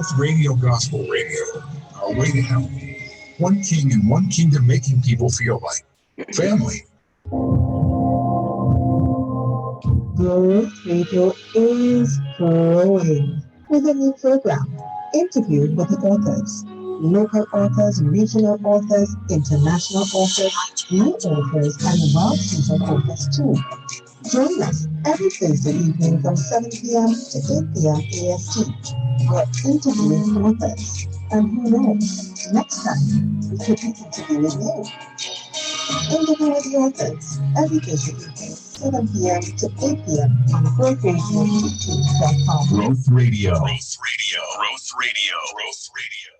Growth Radio Gospel Radio, our way to help. One king and one kingdom making people feel like family. Growth Radio is growing with a new program, Interview with the Authors. Local authors, regional authors, international authors, new authors, and well-seasoned authors too. Join us every Thursday evening from 7 p.m. to 8 p.m. AST. We're interviewing authors. And who knows, next time we could be interviewing you. Interview with the Authors every Thursday evening, 7 p.m. to 8 p.m. on growthradio.com. Growth Radio. Growth Radio. Growth Radio. Growth Radio.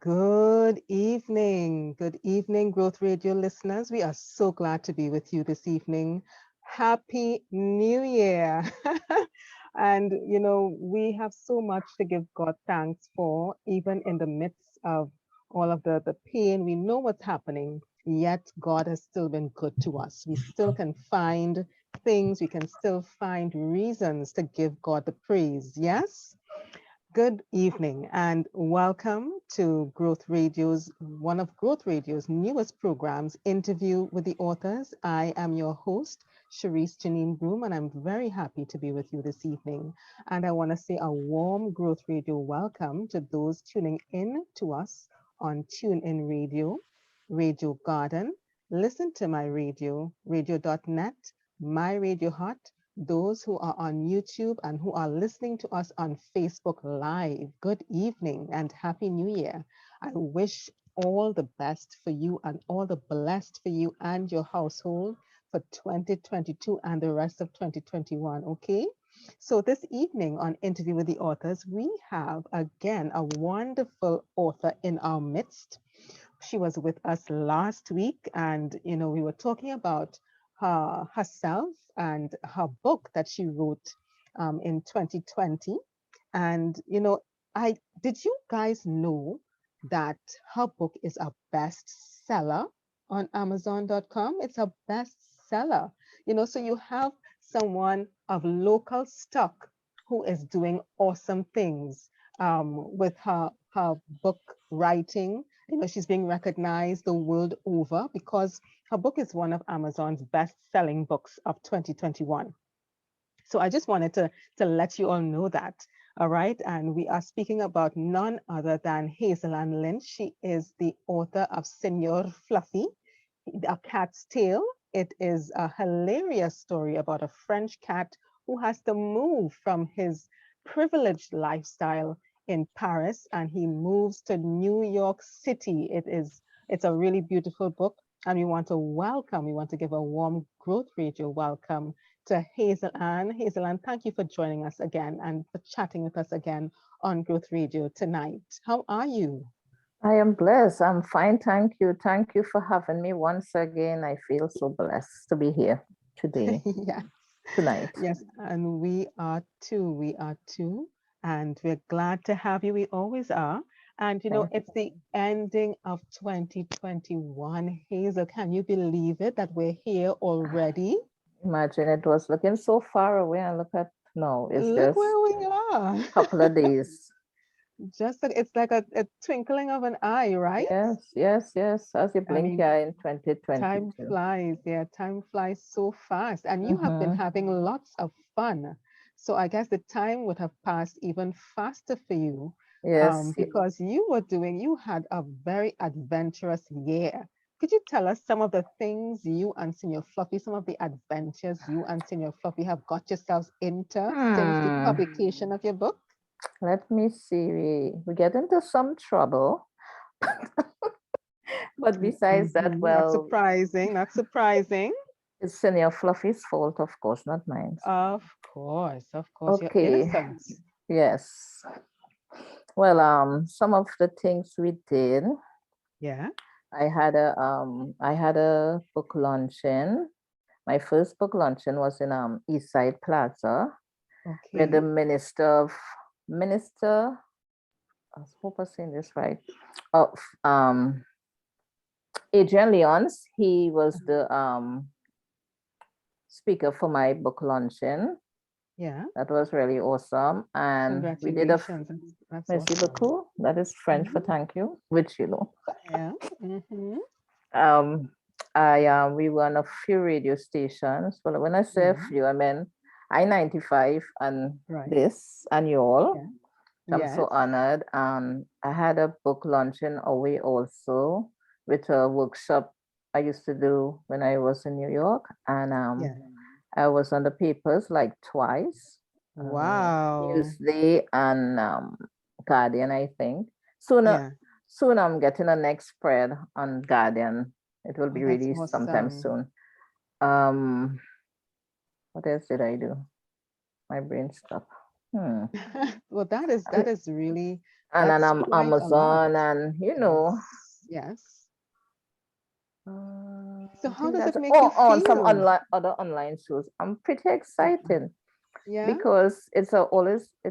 Good evening, Growth Radio listeners. We are so glad to be with you this evening. Happy New Year. And, you know, we have so much to give God thanks for, even in the midst of all of the pain. We know what's happening, yet God has still been good to us. We still can find things, we can still find reasons to give God the praise. Yes? Good evening and welcome to Growth Radio's, one of Growth Radio's newest programs, Interview with the Authors. I am your host, Charisse Broome, and I'm very happy to be with you this evening. And I want to say a warm Growth Radio welcome to those tuning in to us on TuneIn Radio, Radio Garden, Listen to My Radio, radio.net, My Radio Hot, those who are on YouTube and who are listening to us on Facebook Live. Good evening and Happy New Year. I wish all the best for you and all the blessed for you and your household for 2022 and the rest of 2021, okay? So this evening on Interview with the Authors, we have again a wonderful author in our midst. She was with us last week and, you know, we were talking about herself and her book that she wrote in 2020. And, you know, did you guys know that her book is a bestseller on Amazon.com? It's a bestseller, you know, so you have someone of local stock who is doing awesome things with her book writing. You know, she's being recognized the world over because her book is one of Amazon's best-selling books of 2021. So I just wanted to let you all know that, all right? And we are speaking about none other than Hazel-Ann Lynch. She is the author of Senor Fluffy, A Cat's Tale. It is a hilarious story about a French cat who has to move from his privileged lifestyle in Paris and he moves to New York City. It's a really beautiful book and we want to give a warm Growth Radio welcome to Hazel-Ann. Hazel-Ann, thank you for joining us again and for chatting with us again on Growth Radio tonight. How are you? I am blessed. I'm fine. Thank you. Thank you for having me once again. I feel so blessed to be here today. Yes. Tonight. Yes, and we are too. And we're glad to have you. We always are. And, you know, it's the ending of 2021. Hazel, can you believe it that we're here already? Imagine it was looking so far away and look at now. It's Look just where we are. a couple of days. It's like a twinkling of an eye, right? Yes. As you blink, in 2022. Time flies. Yeah, time flies so fast. And you have been having lots of fun. So I guess the time would have passed even faster for you. Yes. Because you had a very adventurous year. Could you tell us some of the things you and Senior Fluffy, some of the adventures you and Senior Fluffy have got yourselves into since the publication of your book? Let me see. We get into some trouble. But besides that, well... Not surprising. It's Senior Fluffy's fault, of course, not mine. Of course. Okay. You're innocent. Yes. Well, some of the things we did. Yeah. I had a book launching. My first book launching was in Eastside Plaza, where the minister, I hope I'm saying this right, of Adrian Leons, he was the speaker for my book launching. Yeah. That was really awesome. And we did a Congratulations. That's merci awesome. beaucoup. That is French for Mhm. thank you, which you know. Yeah. Mm-hmm. Um, we were on a few radio stations. Well, when I say a Yeah. few, I mean I-95 and Right. this and you all. Yeah. I'm Yes. so honored. I had a book launching away also with a workshop I used to do when I was in New York. And Yeah. I was on the papers like twice, Wow. Newsday and Guardian, I think. Yeah. Soon I'm getting a next spread on Guardian. It will Oh, be that's released sometime awesome. soon. Um, what else did I do? My brain stopped. Hmm. Well, that is really And then that's I'm quite a lot. Amazon and Yes. Yes. So I how think does it that's make you on some feel? other online shows. I'm pretty Okay. excited Yeah. because it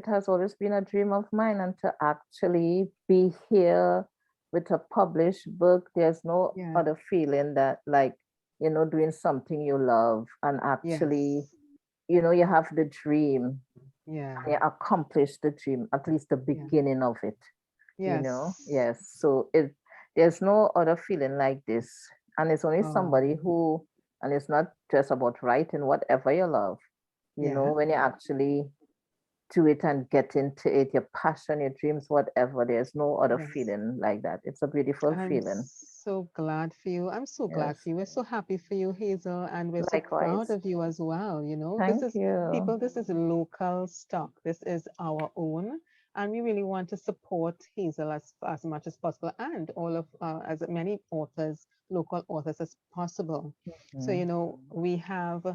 has always been a dream of mine, and to actually be here with a published book, there's no Yeah. other feeling that like doing something you love and actually Yes. you have the dream Yeah. and you accomplish the dream, at least the Yeah. beginning of it. Yes. Yes, so there's no other feeling like this, and it's only Oh, somebody who, and it's not just about writing whatever you love, yeah. when you actually do it and get into it, your passion, your dreams, whatever, there's no other Yes. feeling like that. It's a beautiful I'm feeling. so glad for you. I'm so glad Yes, for you. We're so happy for you, Hazel, and we're so proud likewise. of you as well. This Thank is you. people, this is local stock. This is our own. And we really want to support Hazel as much as possible and all of as many authors, local authors as possible. So, Mhm. we have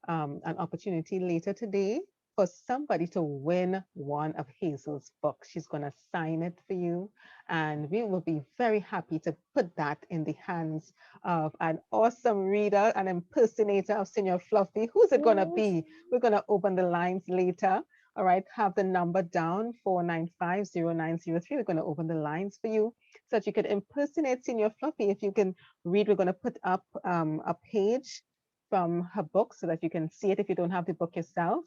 an opportunity later today for somebody to win one of Hazel's books. She's going to sign it for you. And we will be very happy to put that in the hands of an awesome reader, an impersonator of Senior Fluffy. Who's it going to Yes. be? We're going to open the lines later. All right, have the number down 4950903. We're going to open the lines for you so that you can impersonate Senior Fluffy. If you can read, we're going to put up a page from her book so that you can see it if you don't have the book yourself.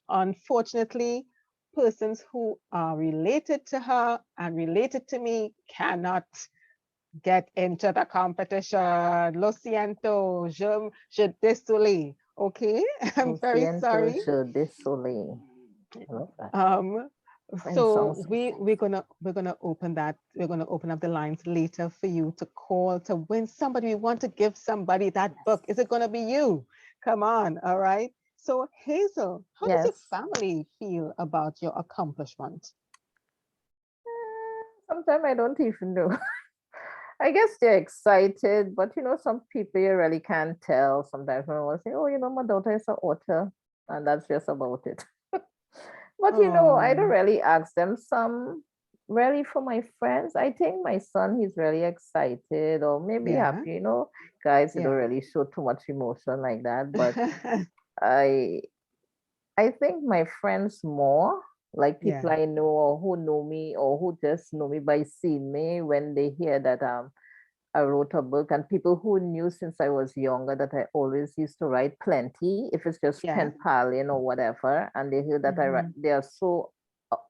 Unfortunately, persons who are related to her and related to me cannot get into the competition. Lo siento, je désolé. Okay, I'm Lo very siento, sorry. je désolé. I love that. Um, French so songs. we're gonna open that. We're gonna open up the lines later for you to call to win somebody. We want to give somebody that book. Is it gonna be you? Come on, all right. So Hazel, how does your Yes. family feel about your accomplishment? Sometimes I don't even know. I guess they're excited, but some people you really can't tell. Sometimes when I say, "Oh, my daughter is an author," and that's just about it. But I don't Oh, really ask them. Some really for my friends. I think my son, he's really excited or maybe yeah, happy. Guys, they don't yeah. really show too much emotion like that. But I I think my friends more, like people Yeah, I know or who know me or who just know me by seeing me when they hear that I wrote a book, and people who knew since I was younger that I always used to write plenty, if it's just yeah. pen paling or whatever, and they hear that I write, Mhm. they are so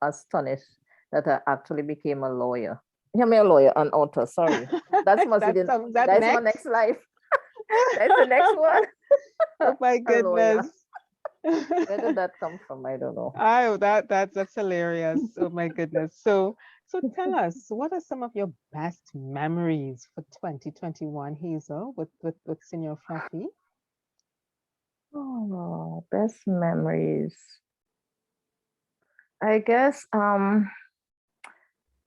astonished that I actually became a lawyer. Hear me, a lawyer, an author. Sorry, that's must be That's that that's my next. next life. That's the next one. Oh my A lawyer. goodness. Where did that come from? I don't know. Oh, that's hilarious. Oh my goodness. So tell us, what are some of your best memories for 2021, Hazel, with Senior Fluffy? Oh, best memories. I guess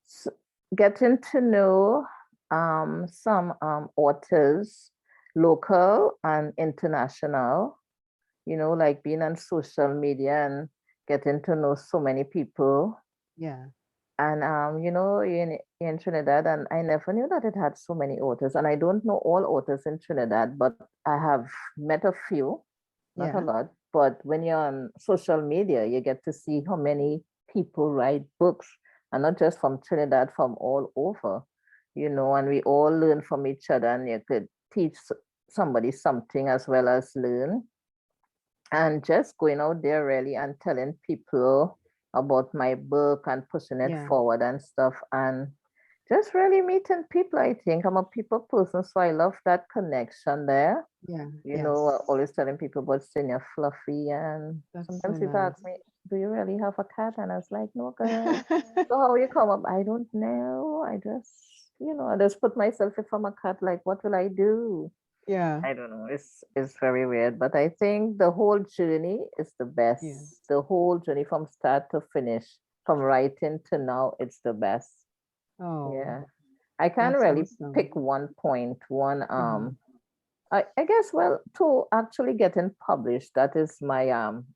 s- getting to know some authors, local and international, like being on social media and getting to know so many people. Yeah, And in Trinidad, and I never knew that it had so many authors. And I don't know all authors in Trinidad, but I have met a few, not a yeah, lot. But when you're on social media, you get to see how many people write books, and not just from Trinidad, from all over, and we all learn from each other, and you could teach somebody something as well as learn. and just going out there really and telling people about my book and pushing it Yeah. forward and stuff, and just really meeting people. I think I'm a people person, so I love that connection there. Yeah. You Yes. know, always telling people about Senior Fluffy, and That's sometimes so people nice. ask me, "Do you really have a cat?" And I was like, "No, girl." So how you come up? I don't know. I just, I just put myself, if I'm a cat, like, what will I do? Yeah. I don't know. It's very weird, but I think the whole journey is the best. Yeah. The whole journey from start to finish, from writing to now, it's the best. Oh, Yeah. I can't that's really awesome. pick one point, one Mhm. I guess, well, to actually getting published, that is my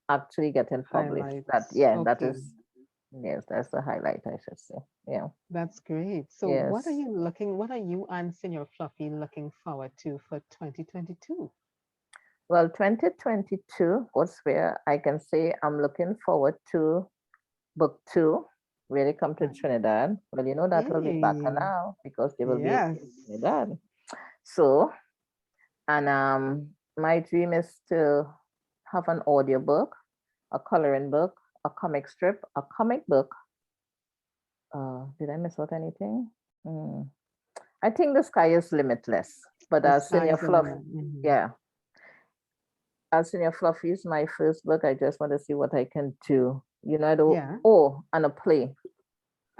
actually getting published. That Highlights. that Okay. is, yes, that's the highlight, I should say. Yeah. That's great. So what Yes. are you and Senior Fluffy looking forward to for 2022? Well, 2022 was where I can say I'm looking forward to book two, really come to Right. Trinidad. Well, that will be back Hey, now because they will be yes. in Trinidad. So, and my dream is to have an audiobook, a coloring book, a comic strip, a comic book. Did I miss out anything? Mm, I think the sky is limitless. But The as sky Senior is the Fluff, limit. Mhm. yeah, as Senior Fluffy is my first book. I just want to see what I can do. I don't. Yeah, Oh, and a play.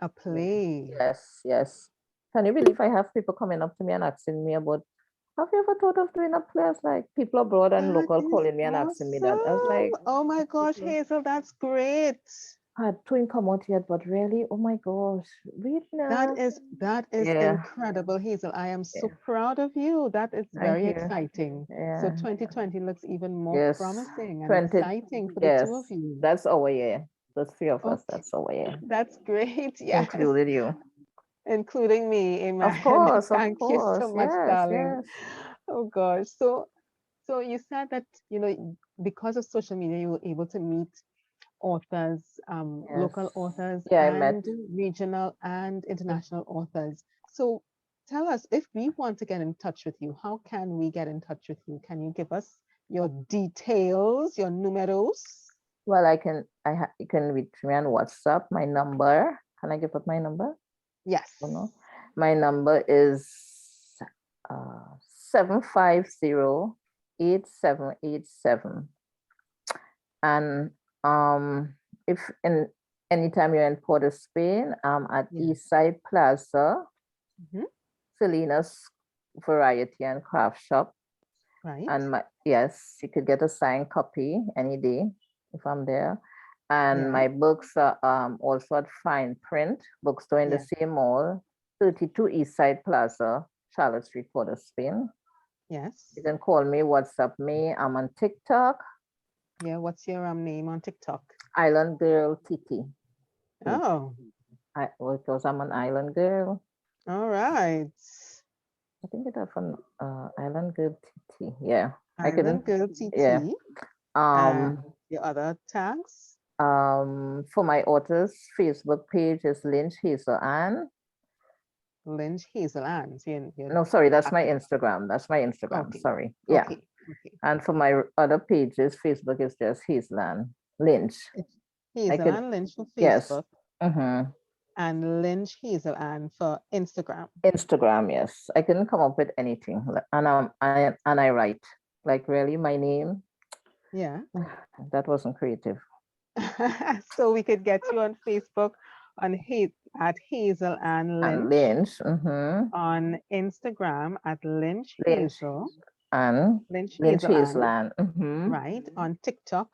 a Yeah. play. Yes, yes. Can you believe I have people coming up to me and asking me about, have you ever thought of doing a play? I was like, people abroad and That local is calling me and asking me that. I was like, awesome. Oh my gosh, people Hazel, that's great. had to come out yet, but really, oh my gosh, read now. That is Yeah, incredible, Hazel. I am so yeah. proud of you. That is Thank very you. exciting. So Yeah. 2020 looks even more Yes. promising and 20. exciting for the two of Yes. you. That's our year. The three of us, Okay, that's our year. that's great. Yes, Included you. including me. Of Amen. course, of Thank you so course. much, Yes, darling. yes. Oh gosh. So you said that, because of social media, you were able to meet authors, Yes. local authors Yeah, I met. and regional and international authors. So tell us, if we want to get in touch with you, how can we get in touch with you? Can you give us your details, your numeros? Well, you can reach me on WhatsApp. My number. Can I give up my number? Yes. Oh, no. My number is 750-8787. And if in anytime you're in Port of Spain, at Yeah. Eastside Plaza, Mhm. Selena's Variety and Craft Shop. Right. And yes, you could get a signed copy any day if I'm there. And Yeah. my books are also at Fine Print Bookstore in the Yeah. same mall, 32 Eastside Plaza, Charlotte Street, Port of Spain. Yes. You can call me, WhatsApp me. I'm on TikTok, Yeah. What's your name on TikTok? Island Girl TT. Oh, Because I'm an island girl. all right. I think it from Island Girl TT. Yeah, I Island can. Girl Yeah. TT. And Um. the other tags? For my author's Facebook page is Lynch Hazel-Ann. Lynch Hazel-Ann. So No, sorry, that's my Instagram. That's my Instagram. okay. Sorry. Yeah. Okay. Okay. And for my other pages, Facebook is just Hazel-Ann Lynch. It's I could. Hazel-Ann Lynch for Yes. Facebook Mm-hmm. and Lynch Hazel-Ann for Instagram. Instagram. Yes. I couldn't come up with anything, and I write like really my name. Yeah. That wasn't creative. So we could get you on Facebook at Hazel-Ann And Lynch, Lynch. Mm-hmm. on Instagram at Lynch Lynch Hazel, and Lynch Lynch Hazel-Ann, Hazel-Ann. Mm-hmm. right? On TikTok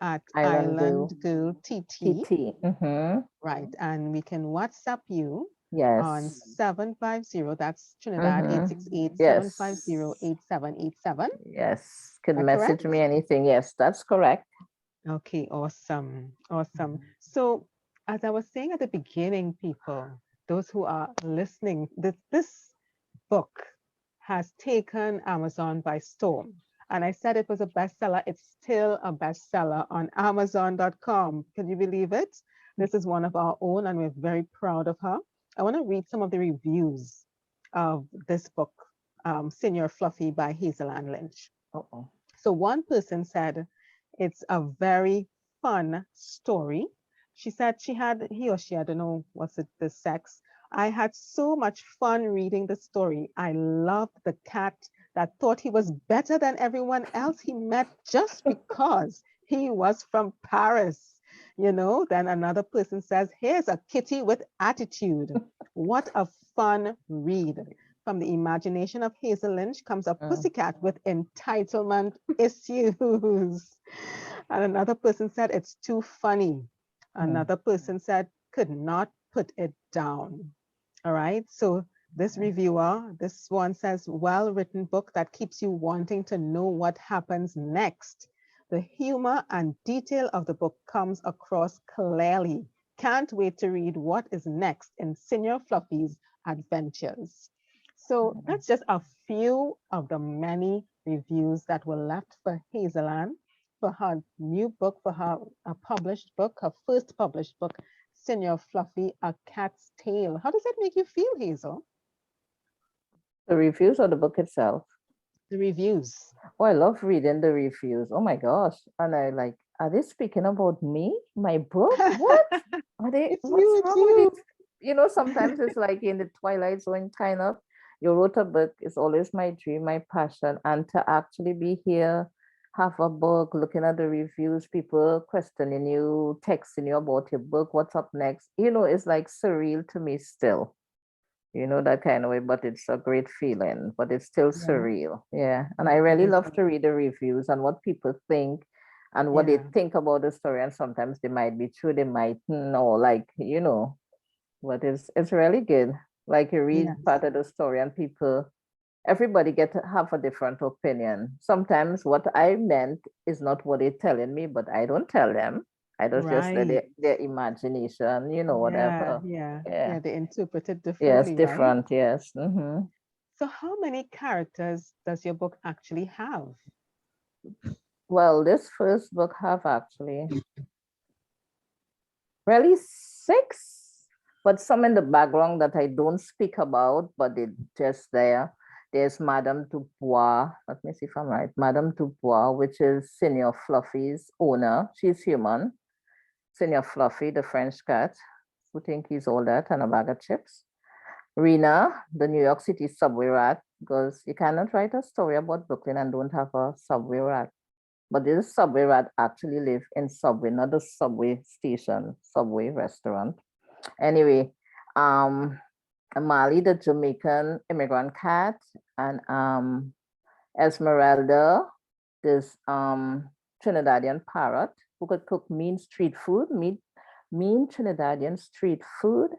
at Island Girl Island Girl TT, TT. Mm-hmm. right? And we can WhatsApp you on Yes. 750, that's Trinidad Mm-hmm. 868 Yes. 750 8787. Yes. Could That message correct? me anything. Yes, that's correct. Okay, awesome. Awesome. So, as I was saying at the beginning, people, those who are listening, this book has taken Amazon by storm. And I said it was a bestseller. It's still a bestseller on Amazon.com. Can you believe it? This is one of our own, and we're very proud of her. I want to read some of the reviews of this book, Senior Fluffy by Hazel-Ann Lynch. Uh-oh. So one person said, It's a very fun story. She said he or she, I don't know, was it the sex? I had so much fun reading the story. I loved the cat that thought he was better than everyone else he met just because he was from Paris. Then another person says, here's a kitty with attitude. What a fun read. From the imagination of Hazel Lynch comes a pussycat with entitlement issues. And another person said, it's too funny. Another person said, could not put it down. All right. So this reviewer, this one says, well-written book that keeps you wanting to know what happens next. The humor and detail of the book comes across clearly. Can't wait to read what is next in Senior Fluffy's adventures. So that's just a few of the many reviews that were left for Hazel-Ann for her new book, for her published book, her first published book, Senior Fluffy, A Cat's Tale. How does that make you feel, Hazel? The reviews or the book itself? The reviews. Oh, I love reading the reviews. Oh my gosh. And I like, are they speaking about me? My book? What? Are they, what's wrong with it? Sometimes it's like in the twilight zone kind of. You wrote a book, it's always my dream, my passion. And to actually be here, have a book, looking at the reviews, people questioning you, texting you about your book, what's up next? It's like surreal to me still. That kind of way, but it's a great feeling, but it's still surreal. Yeah. And I really love to read the reviews and what people think and what they think about the story. And sometimes they might be true, they might know, but it's really good. Like you read part of the story and everybody get to have a different opinion. Sometimes what I meant is not what they're telling me, but I don't tell them. I don't just let their imagination, whatever. Yeah, they interpret it differently. Yes, different, right? Yes. So how many characters does your book actually have? Well, this first book have actually really 6, but some in the background that I don't speak about, but they're just there. There's Madame Dubois. Let me see if I'm right. Madame Dubois, which is Senior Fluffy's owner. She's human. Senior Fluffy, the French cat, who think he's all that and a bag of chips. Rena, the New York City subway rat, because you cannot write a story about Brooklyn and don't have a subway rat. But this subway rat actually live in Subway, not the subway station, Subway restaurant. Anyway, Amali, the Jamaican immigrant cat, and Esmeralda, this Trinidadian parrot who could cook mean street food, mean Trinidadian street food,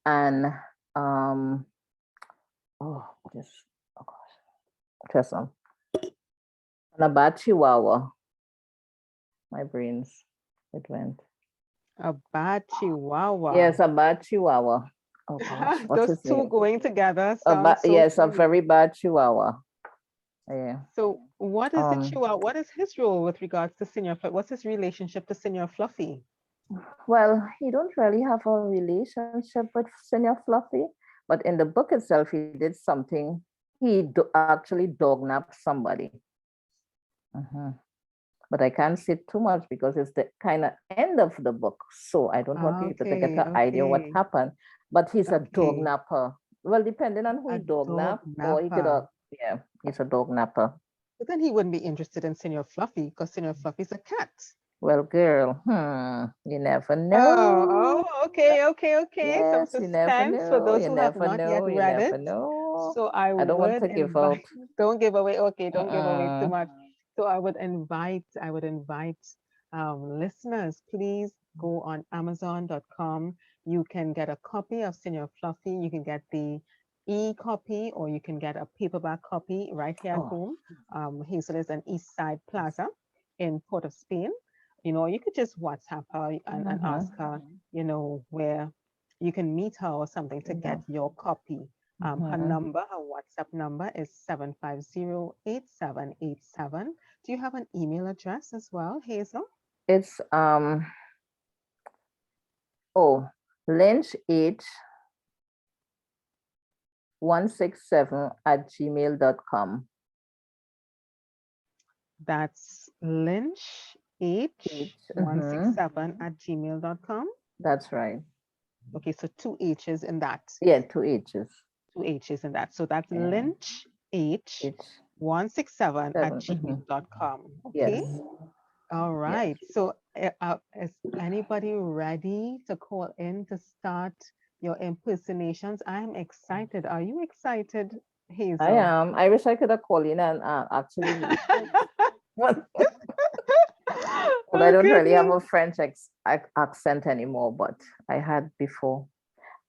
and oh gosh, just and a bad chihuahua. My brains, it went. A bad chihuahua. Yes, a bad chihuahua. Oh gosh, what's those two name? Going together. Yes, funny. A very bad chihuahua. Yeah. So what is the chihuahua? What is his role with regards to Senior Fluffy? What's his relationship to Senior Fluffy? Well, he don't really have a relationship with Senior Fluffy, but in the book itself, he did something. He actually dog-napped somebody. But I can't say too much because it's the kind of end of the book. So I don't want people to get an idea what happened. But he's a dog napper. Well, depending on who he dog nap, or he could he's a dog napper. But then he wouldn't be interested in Senior Fluffy because Senior Fluffy's a cat. Well, girl, you never know. Okay. Yes, some suspense for those who have not yet read it. So I don't want to give out. Don't give away. Okay, don't give away too much. So I would invite listeners, please go on Amazon.com. You can get a copy of Senior Fluffy. You can get the e-copy or you can get a paperback copy right here at Broome. Hazel is an East Side Plaza in Port of Spain. You could just WhatsApp her and ask her, where you can meet her or something to get your copy. Her WhatsApp number is 750-8787. Do you have an email address as well, Hazel? It's lynch167@gmail.com. That's Lynch h167 at gmail.com. That's right. Okay, so two H's in that. Yeah, 2 H's. Two H's in that. So that's Yeah. Lynch H. H167 at 7. gmail.com. Yes. Okay. All right. So is anybody ready to call in to start your impersonations? I'm excited. Are you excited, Hazel? I am. I wish I could have called in and actually read one. Well, I don't really have a French accent anymore, but I had before.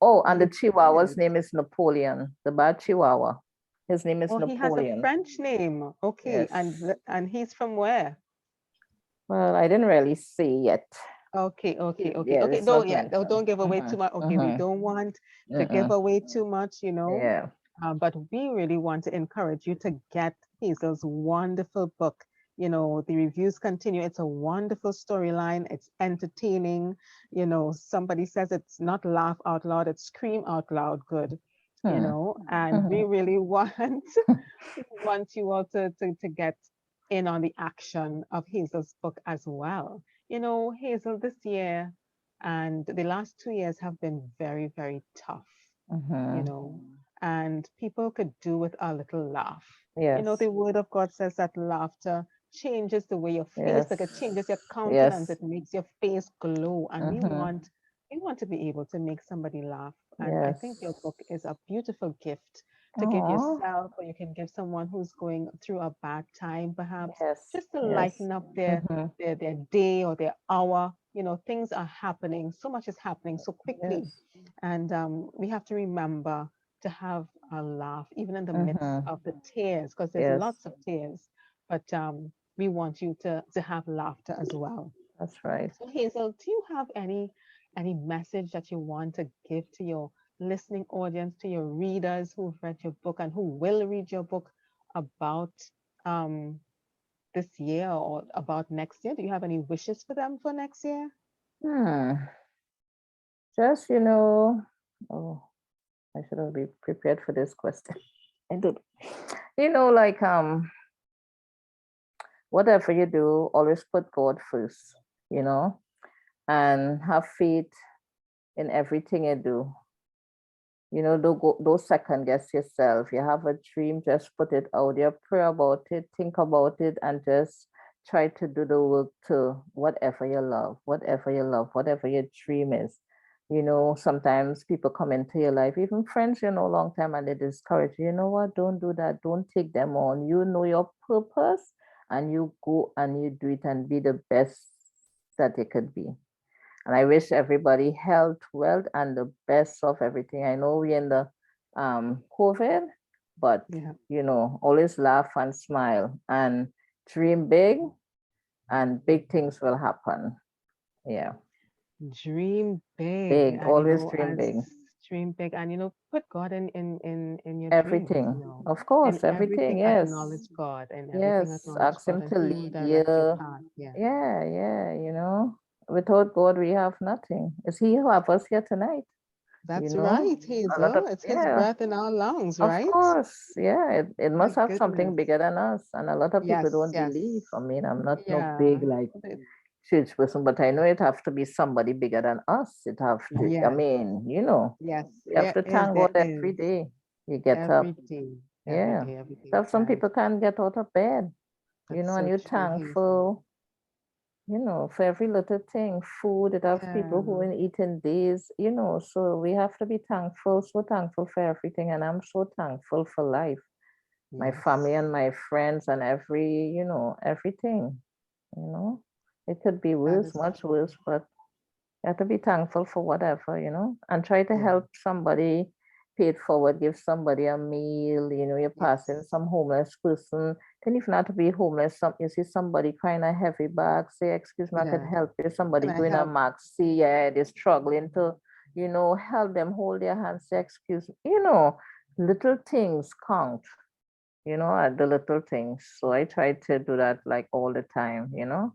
Oh, and the Chihuahua's name is Napoleon, the bad Chihuahua. His name is Oh, he has a Napoleon. French name. Okay. Yes. And he's from where? Well, I didn't really say yet. Okay. Yeah, Okay. it's No, not yeah. mentioned. Don't give away too much. Okay. We don't want to give away too much, you know. Yeah. But we really want to encourage you to get Hazel's wonderful book. You know, the reviews continue. It's a wonderful storyline. It's entertaining. You know, somebody says it's not laugh out loud, it's scream out loud good. You know, and we really want you all to get in on the action of Hazel's book as well. You know, Hazel, this year and the last 2 years have been very, very tough, you know, and people could do with a little laugh. Yes. You know, the word of God says that laughter changes the way your face, like it changes your countenance, it makes your face glow. And we want to be able to make somebody laugh. And I think your book is a beautiful gift to give yourself, or you can give someone who's going through a bad time, perhaps, just to lighten up their day or their hour. You know, things are happening, so much is happening so quickly. And we have to remember to have a laugh, even in the midst of the tears, because there's lots of tears. But we want you to have laughter as well. That's right. So Hazel, do you have any message that you want to give to your listening audience, to your readers who've read your book and who will read your book about this year or about next year? Do you have any wishes for them for next year? Just, you know, I should have been prepared for this question. I did. You know, like whatever you do, always put God first, you know, and have faith in everything you do. You know, don't second guess yourself. You have a dream, just put it out there, pray about it, think about it, and just try to do the work to whatever you love, whatever your dream is. You know, sometimes people come into your life, even friends, you know, long time, and they discourage you. You know what? Don't do that. Don't take them on. You know your purpose, and you go and you do it and be the best that it could be. And I wish everybody health, wealth, and the best of everything. I know we're in the COVID, but you know, always laugh and smile and dream big, and big things will happen. Yeah. Dream big. Big, And, always you know, dream big. Dream big, and you know, put God in your Everything, dreams, you know. of course, In everything. Yes. acknowledge God, and everything Yes. acknowledge Ask God, him and to He will lead direct your you. path. Yeah. Yeah. You know, without God, we have nothing. It's He who have us here tonight. That's You know, right, Hazel. It's His breath in our lungs, right? Of course, yeah. It must My have something goodness. bigger than us, and a lot of people don't Yes. believe. I mean, I'm not no Yeah. big like church person, but I know it have to be somebody bigger than us. It have to. I Yes. mean, you know, Yes. we have to thank God every day. You get up. Every day. Yeah. Every day. So some people can't get out of bed, you That's know, so and you're true, Hazel. thankful, you know, for every little thing. Food, it have people who Yeah. ain't eating days, you know, so we have to be thankful, so thankful for everything. And I'm so thankful for life, my family and my friends, and every, you know, everything, you know. It could be worse, much worse, but you have to be thankful for whatever, you know, and try to help somebody, pay it forward, give somebody a meal, you know, you're passing some homeless person. Then if not to be homeless, you see somebody crying a heavy bag, say, excuse me, I could help you. Somebody Can I doing a help? maxi, they're struggling to, you know, help them, hold their hands, say, excuse me, you know, little things count, you know, at the little things. So I try to do that like all the time, you know.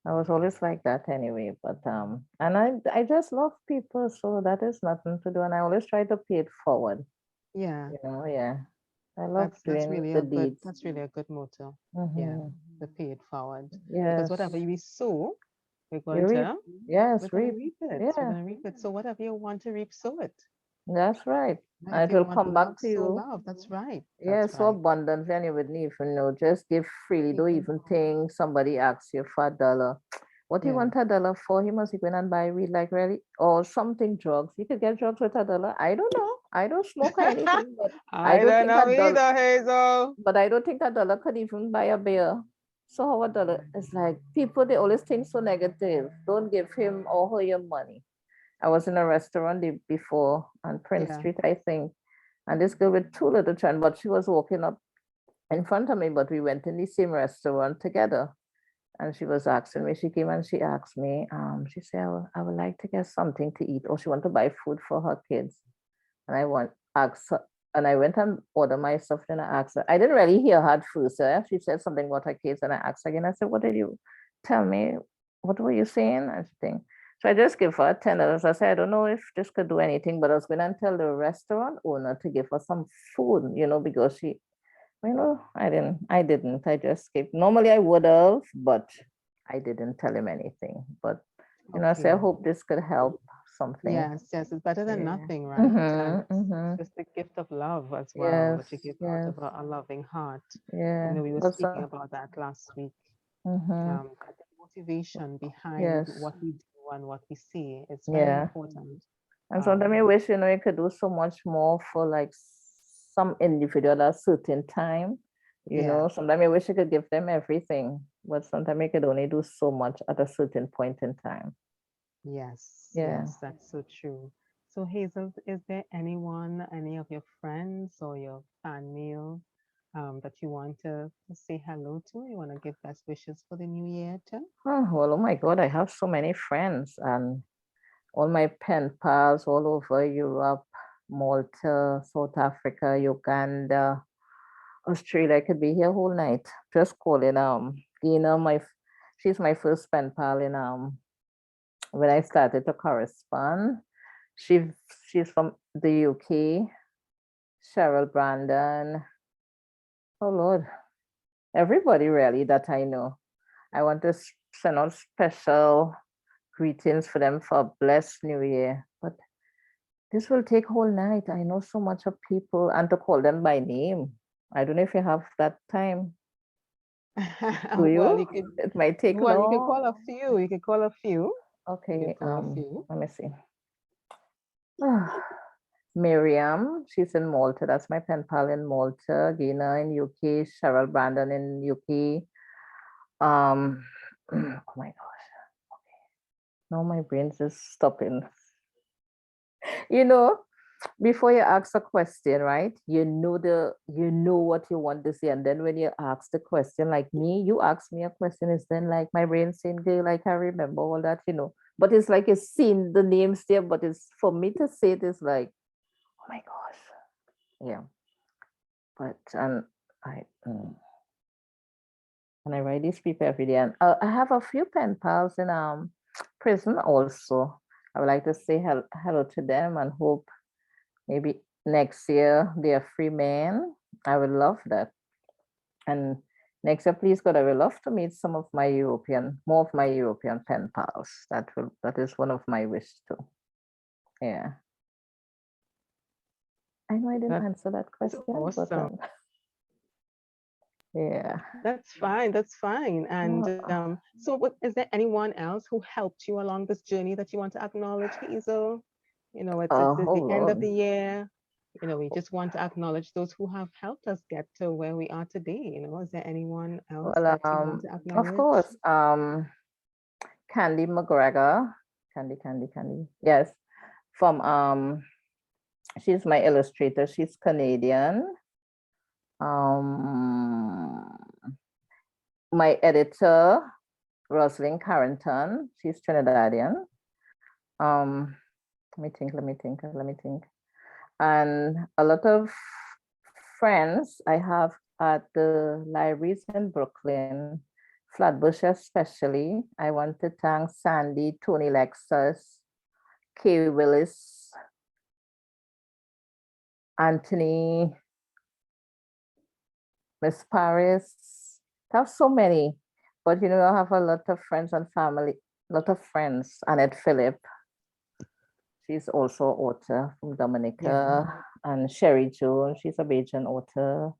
I was always like that anyway, but and I just love people, so that is nothing to do, and I always try to pay it forward. Yeah. You know, yeah. I love doing really good deeds. That's really a good motto. Mhm. Yeah. to pay it forward. Because Yes. whatever we sow, we're You going reap. to Yes, we're going to reap. reap it. We're Yeah, going to reap it. So whatever you want to reap, sow it. that's right. Right? And If it you will want come back love, to sow you. love. That's right. Yeah, That's so right. abundantly, and you wouldn't even know. Just give freely. Don't even think somebody asks you for $1. What do you Yeah. want $1 for? He must be going and buy weed, like really, or something drugs. You could get drugs with $1. I don't know. I don't smoke or anything, but I I don't don't think know $1. either, Hazel. But I don't think $1 could even buy a beer. So how $1 is like people, they always think so negative. Don't give him or her your money. I was in a restaurant before on Prince Yeah. Street, I think, and this girl with two little children, but she was walking up in front of me, but we went in the same restaurant together. And she was asking me, she came and she asked me, she said, I would like to get something to eat, or she want to buy food for her kids. And asked her, and I went and ordered my stuff, and I asked her, I didn't really hear her at first. She said something about her kids, and I asked her again, I said, what did you tell me? What were you saying? And she think. So I just give her $10. I said, I don't know if this could do anything, but I was going to tell the restaurant owner to give her some food, because she, I just gave, normally I would have, but I didn't tell him anything. But, I said, I Okay. hope this could help something. Yes, yes, it's better than Yeah. nothing, right? And Mm-hmm, it's just a gift of love as well yes, that you give out yes, of a loving heart. yeah. We were But speaking about that last week. mm-hmm, That the motivation behind yes, what we do and what we see is very yeah. important. And sometimes I Um, wish, you could do so much more for like some individual at a certain time. yeah, Sometimes I wish I could give them everything, but sometimes I could only do so much at a certain point in time. yes, Yeah. yes, that's so true. So Hazel, is there anyone, any of your friends or your fan mail that you want to say hello to? You want to give best wishes for the new year too? Oh my God, I have so many friends and all my pen pals all over Europe, Malta, South Africa, Uganda, Australia. I could be here whole night just calling Gina, she's my first pen pal in when I started to correspond. She she's from the UK, Cheryl Brandon. Oh Lord, everybody really that I know. I want to send out special greetings for them for a blessed new year. But this will take whole night. I know so much of people and to call them by name. I don't know if you have that time. Do Well, you? you could, It might take well, you could long. call a few. You could call a few. You Okay, could call a few. let me see. Miriam, she's in Malta. That's my pen pal in Malta. Gina in UK. Cheryl Brandon in UK. Oh my gosh. Now my brain's just stopping. You know, before you ask a question, right? You know what you want to say. And then when you ask the question, like me, you ask me a question, is then like my brain saying, girl, like I remember all that. But it's like it's seen the names there, but it's for me to say it is like, oh my gosh. Yeah. But and I write these people every day. And I have a few pen pals in prison also. I would like to say hello to them and hope maybe next year they are free men. I would love that. And next year, please God, I would love to meet more of my European pen pals. That is one of my wishes too. Yeah. I know I didn't That's answer that question, but awesome. yeah. That's fine. That's fine. And so, is there anyone else who helped you along this journey that you want to acknowledge, Hazel? It's Oh the end of Lord. the year. We just want to acknowledge those who have helped us get to where we are today. Is there anyone else Well, that you want to of acknowledge? course, Candy McGregor, Candy. Yes, from she's my illustrator. She's Canadian. My editor, Rosalind Carrington. She's Trinidadian. Let me think. And a lot of friends I have at the libraries in Brooklyn, Flatbush especially. I want to thank Sandy, Tony Lexus, Kay Willis, Anthony, Miss Paris, I have so many, but you know, I have a lot of friends and family, lot of friends. Annette Phillip, she's also an author from Yeah. Dominica, and Sherry Jones, she's a Bajan author.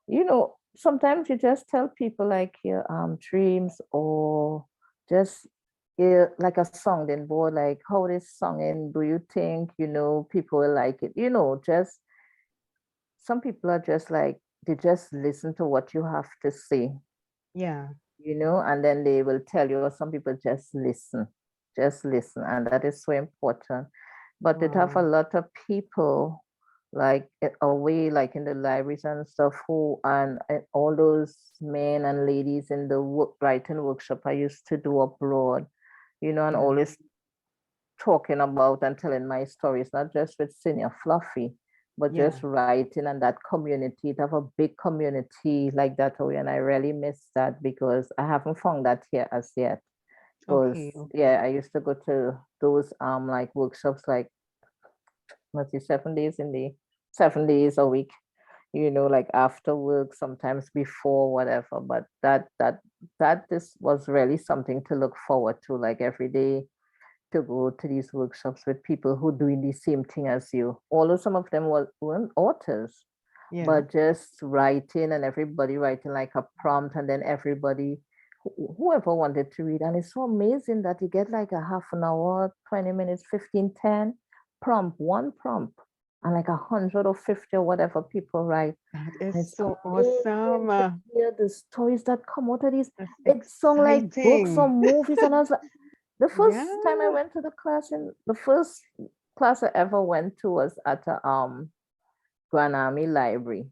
You know, sometimes you just tell people like your dreams, or just like a song, then boy, like how this song, and do you think, you know, people will like it? You know, just some people are just like, they just listen to what you have to say, Yeah. you know, and then they will tell you, or some people just listen, and that is so important. But it have a Wow. lot of people like away, like in the libraries and stuff, who and all those men and ladies in the writing workshop I used to do abroad, you know, and Yeah. always talking about and telling my stories, not just with Senior Fluffy, but Yeah. just writing and that community, to have a big community like that away. And I really miss that because I haven't found that here as yet. Because Okay. Okay. yeah, I used to go to those like workshops, like let's see, 7 days in the 7 days a week, you know, like after work, sometimes before, whatever. But that this was really something to look forward to, like every day, to go to these workshops with people who doing the same thing as you. Although some of them weren't authors, Yeah. but just writing, and everybody writing like a prompt, and then everybody, whoever wanted to read. And it's so amazing that you get like a half an hour, 20 minutes, 15, 10 prompt, one prompt, and like 100 or 50 or whatever people write. That And is it's so amazing awesome. to hear the stories that come out of these. That's It's song like books or exciting. movies. And I was like, the first Yeah. time I went to the class, and the first class I ever went to was at a Grand Army Library.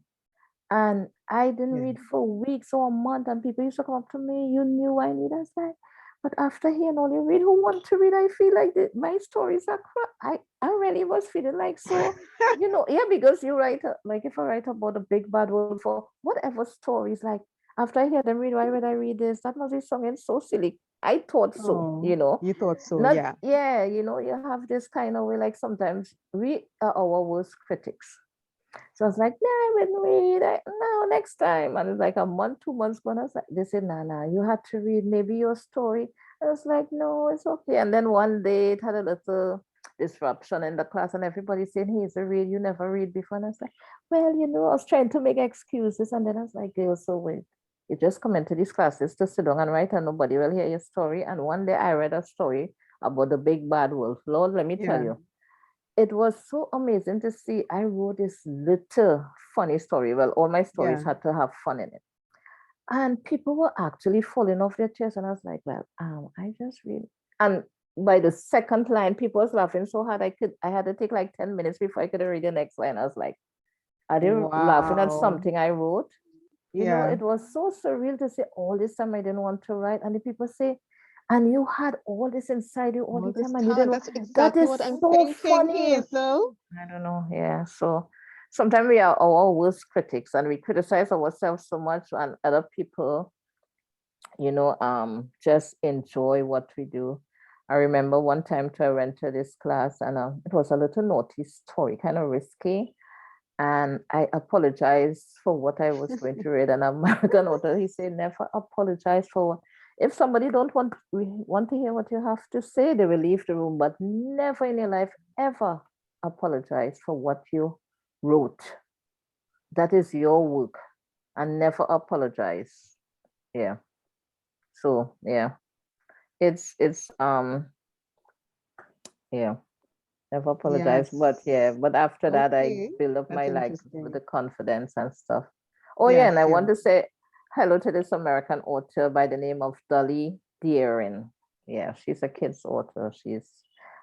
And I didn't Yeah. read for weeks or a month, and people used to come up to me, you knew I need. I said, but after hearing all you read, who want to read? I feel like my stories are I really was feeling like, so, you know, yeah, because you write, like if I write about a big bad wolf or whatever stories, like after I hear them read, why would I read this? That must be something so silly. I thought so, Oh, you know. you thought so. Not, Yeah. yeah, you know, you have this kind of way, like sometimes we are our worst critics. So I was like, nah, I wouldn't read. No, next time. And it's like a month, 2 months gone. I was like, they said, nah, you had to read maybe your story. I was like, no, it's okay. And then one day it had a little disruption in the class, and everybody saying, Hazel, read, you never read before. And I was like, well, you know, I was trying to make excuses. And then I was like, girls, so wait, you just come into these classes to sit down and write, and nobody will hear your story. And one day I read a story about the big bad wolf. Lord, let me tell Yeah. you, it was so amazing to see. I wrote this little funny story. Well, all my stories Yeah. had to have fun in it. And people were actually falling off their chairs. And I was like, well, I just read. And by the second line, people was laughing so hard I had to take like 10 minutes before I could read the next line. I was like, are they laughing at Wow. something I wrote? You know, Yeah. it was so surreal to say all this time I didn't want to write. And the people say, and you had all this inside you all All the this time and you didn't talent. know. That's That exactly is what I'm so thinking, funny. Hazel. I don't know. Yeah. So sometimes we are our worst critics, and we criticize ourselves so much, and other people, you know, just enjoy what we do. I remember one time I went to this class, and it was a little naughty story, kind of risky. And I apologized for what I was going to read. And American author, he said, never apologize for what. If somebody don't want to hear what you have to say, they will leave the room. But never in your life ever apologize for what you wrote. That is your work, and never apologize. Yeah. So yeah, it's yeah, never apologize. But yeah, Yes. but after that, I Okay. build up That's my like with interesting. the confidence and stuff. Oh yeah, and Yes. I want Yes. to say hello to this American author by the name of Dolly Deering. Yeah, she's a kids author.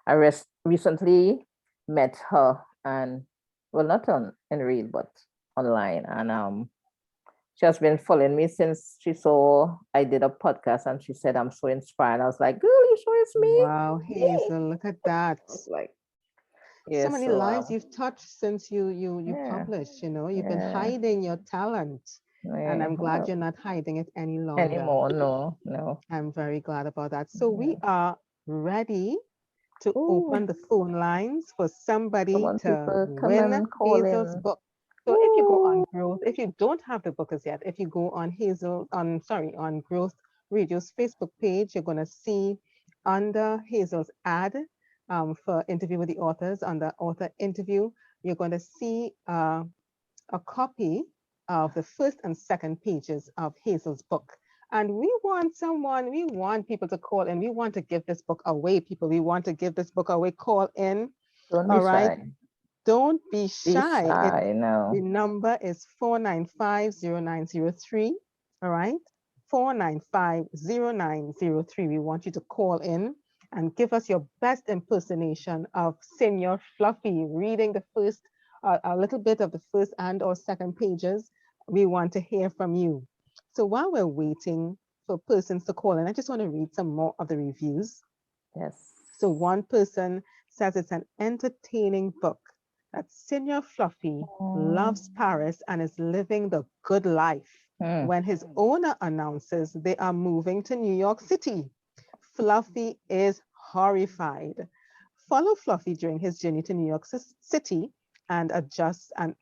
I recently met her, and well, not on in real, but online. And she has been following me since she saw I did a podcast, and she said I'm so inspired. I was like, girl, you sure it's me? Wow, Me. Hazel, look at that. I was like, So yeah, many so lives you've touched since you yeah, published, you know, you've been yeah, hiding your talent. And yeah. I'm glad you're not hiding it any longer. Anymore, no, no. I'm very glad about that. So we Yeah. are ready to Ooh, open the phone lines for come somebody on, to people, come win and call Hazel's in. book. So if you go Ooh. on Growth, if you don't have the book as yet, if you go on on Growth Radio's Facebook page, you're going to see under Hazel's ad for interview with the authors, under author interview, you're going to see a copy of the first and second pages of Hazel's book. And we want people to call in. We want to give this book away, people. We want to give this book away. Call in. Don't be All right. shy. Don't be Be shy. shy, no. The number is 495-0903. All right. 495-0903. We want you to call in and give us your best impersonation of Senior Fluffy, reading the first, a little bit of the first and or second pages. We want to hear from you. So while we're waiting for persons to call in, I just want to read some more of the reviews. Yes. So one person says it's an entertaining book, that Senior Fluffy loves Paris and is living the good life. When his owner announces they are moving to New York City, Fluffy is horrified. Follow Fluffy during his journey to New York City and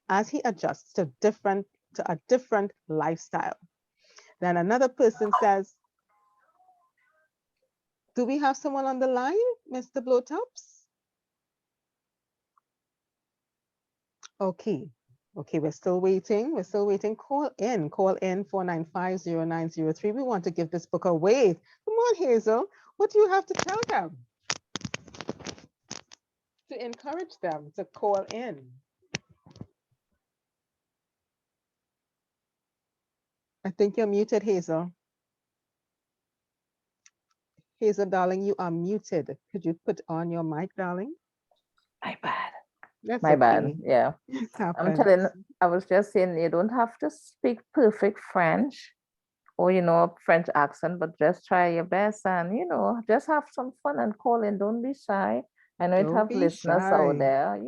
as he adjusts to a different lifestyle. Then another person says, do we have someone on the line, Mr. Blowtops? Okay, we're still waiting. Call in 495-0903. We want to give this book away. Come on, Hazel, what do you have to tell them? To encourage them to call in. I think you're muted, Hazel. Hazel, darling, you are muted. Could you put on your mic, darling? My bad. That's My okay. bad. Yeah. I'm telling, I was just saying, you don't have to speak perfect French or, a French accent, but just try your best and, just have some fun and call in. Don't be shy. I know you have listeners out there,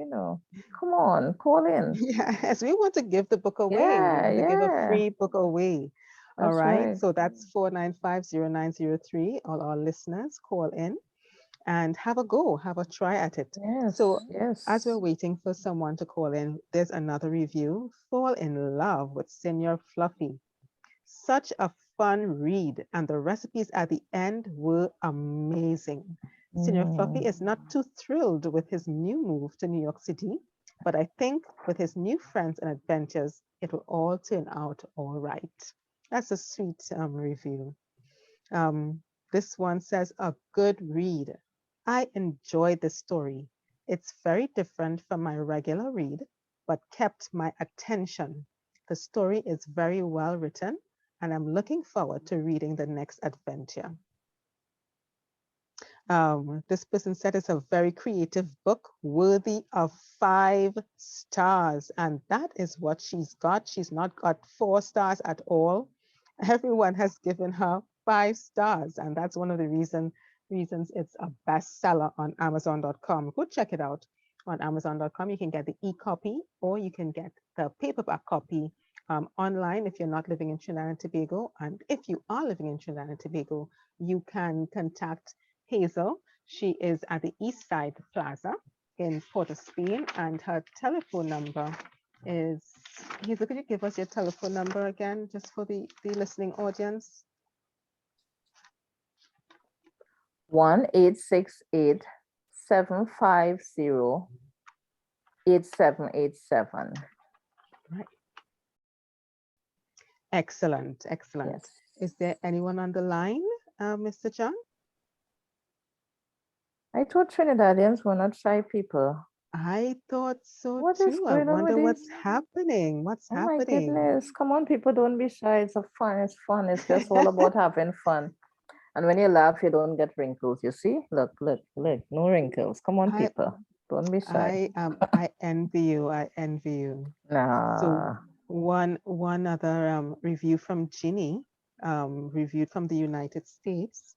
come on, call in. Yes, we want to give the book away. Yeah, we want to give a free book away. All right. So that's 495-0903. All our listeners call in and have a go, have a try at it. Yes, so yes. As we're waiting for someone to call in, there's another review. Fall in love with Senior Fluffy. Such a fun read, and the recipes at the end were amazing. Senior Fluffy is not too thrilled with his new move to New York City, but I think with his new friends and adventures, it will all turn out all right. That's a sweet review. This one says, a good read. I enjoyed the story. It's very different from my regular read, but kept my attention. The story is very well written, and I'm looking forward to reading the next adventure. This person said it's a very creative book, worthy of 5 stars. And that is what she's got. She's not got 4 stars at all. Everyone has given her 5 stars. And that's one of the reasons it's a bestseller on Amazon.com. Go check it out on Amazon.com. You can get the e-copy or you can get the paperback copy online if you're not living in Trinidad and Tobago. And if you are living in Trinidad and Tobago, you can contact Hazel. She is at the East Side Plaza in Port of Spain, and her telephone number is, Hazel, could you give us your telephone number again, just for the listening audience? 1-868-750-8787. Right. Excellent, excellent. Yes. Is there anyone on the line, Mr. John? I thought Trinidadians were not shy people. I thought so What is too. I going on wonder with what's this? happening. What's Oh happening? my goodness. Come on, people, don't be shy. It's fun. It's fun. It's just all about having fun. And when you laugh, you don't get wrinkles. You see? Look, look, look. No wrinkles. Come on, people. Don't be shy. I envy you. I envy you. Nah. So one other review from Ginny, reviewed from the United States,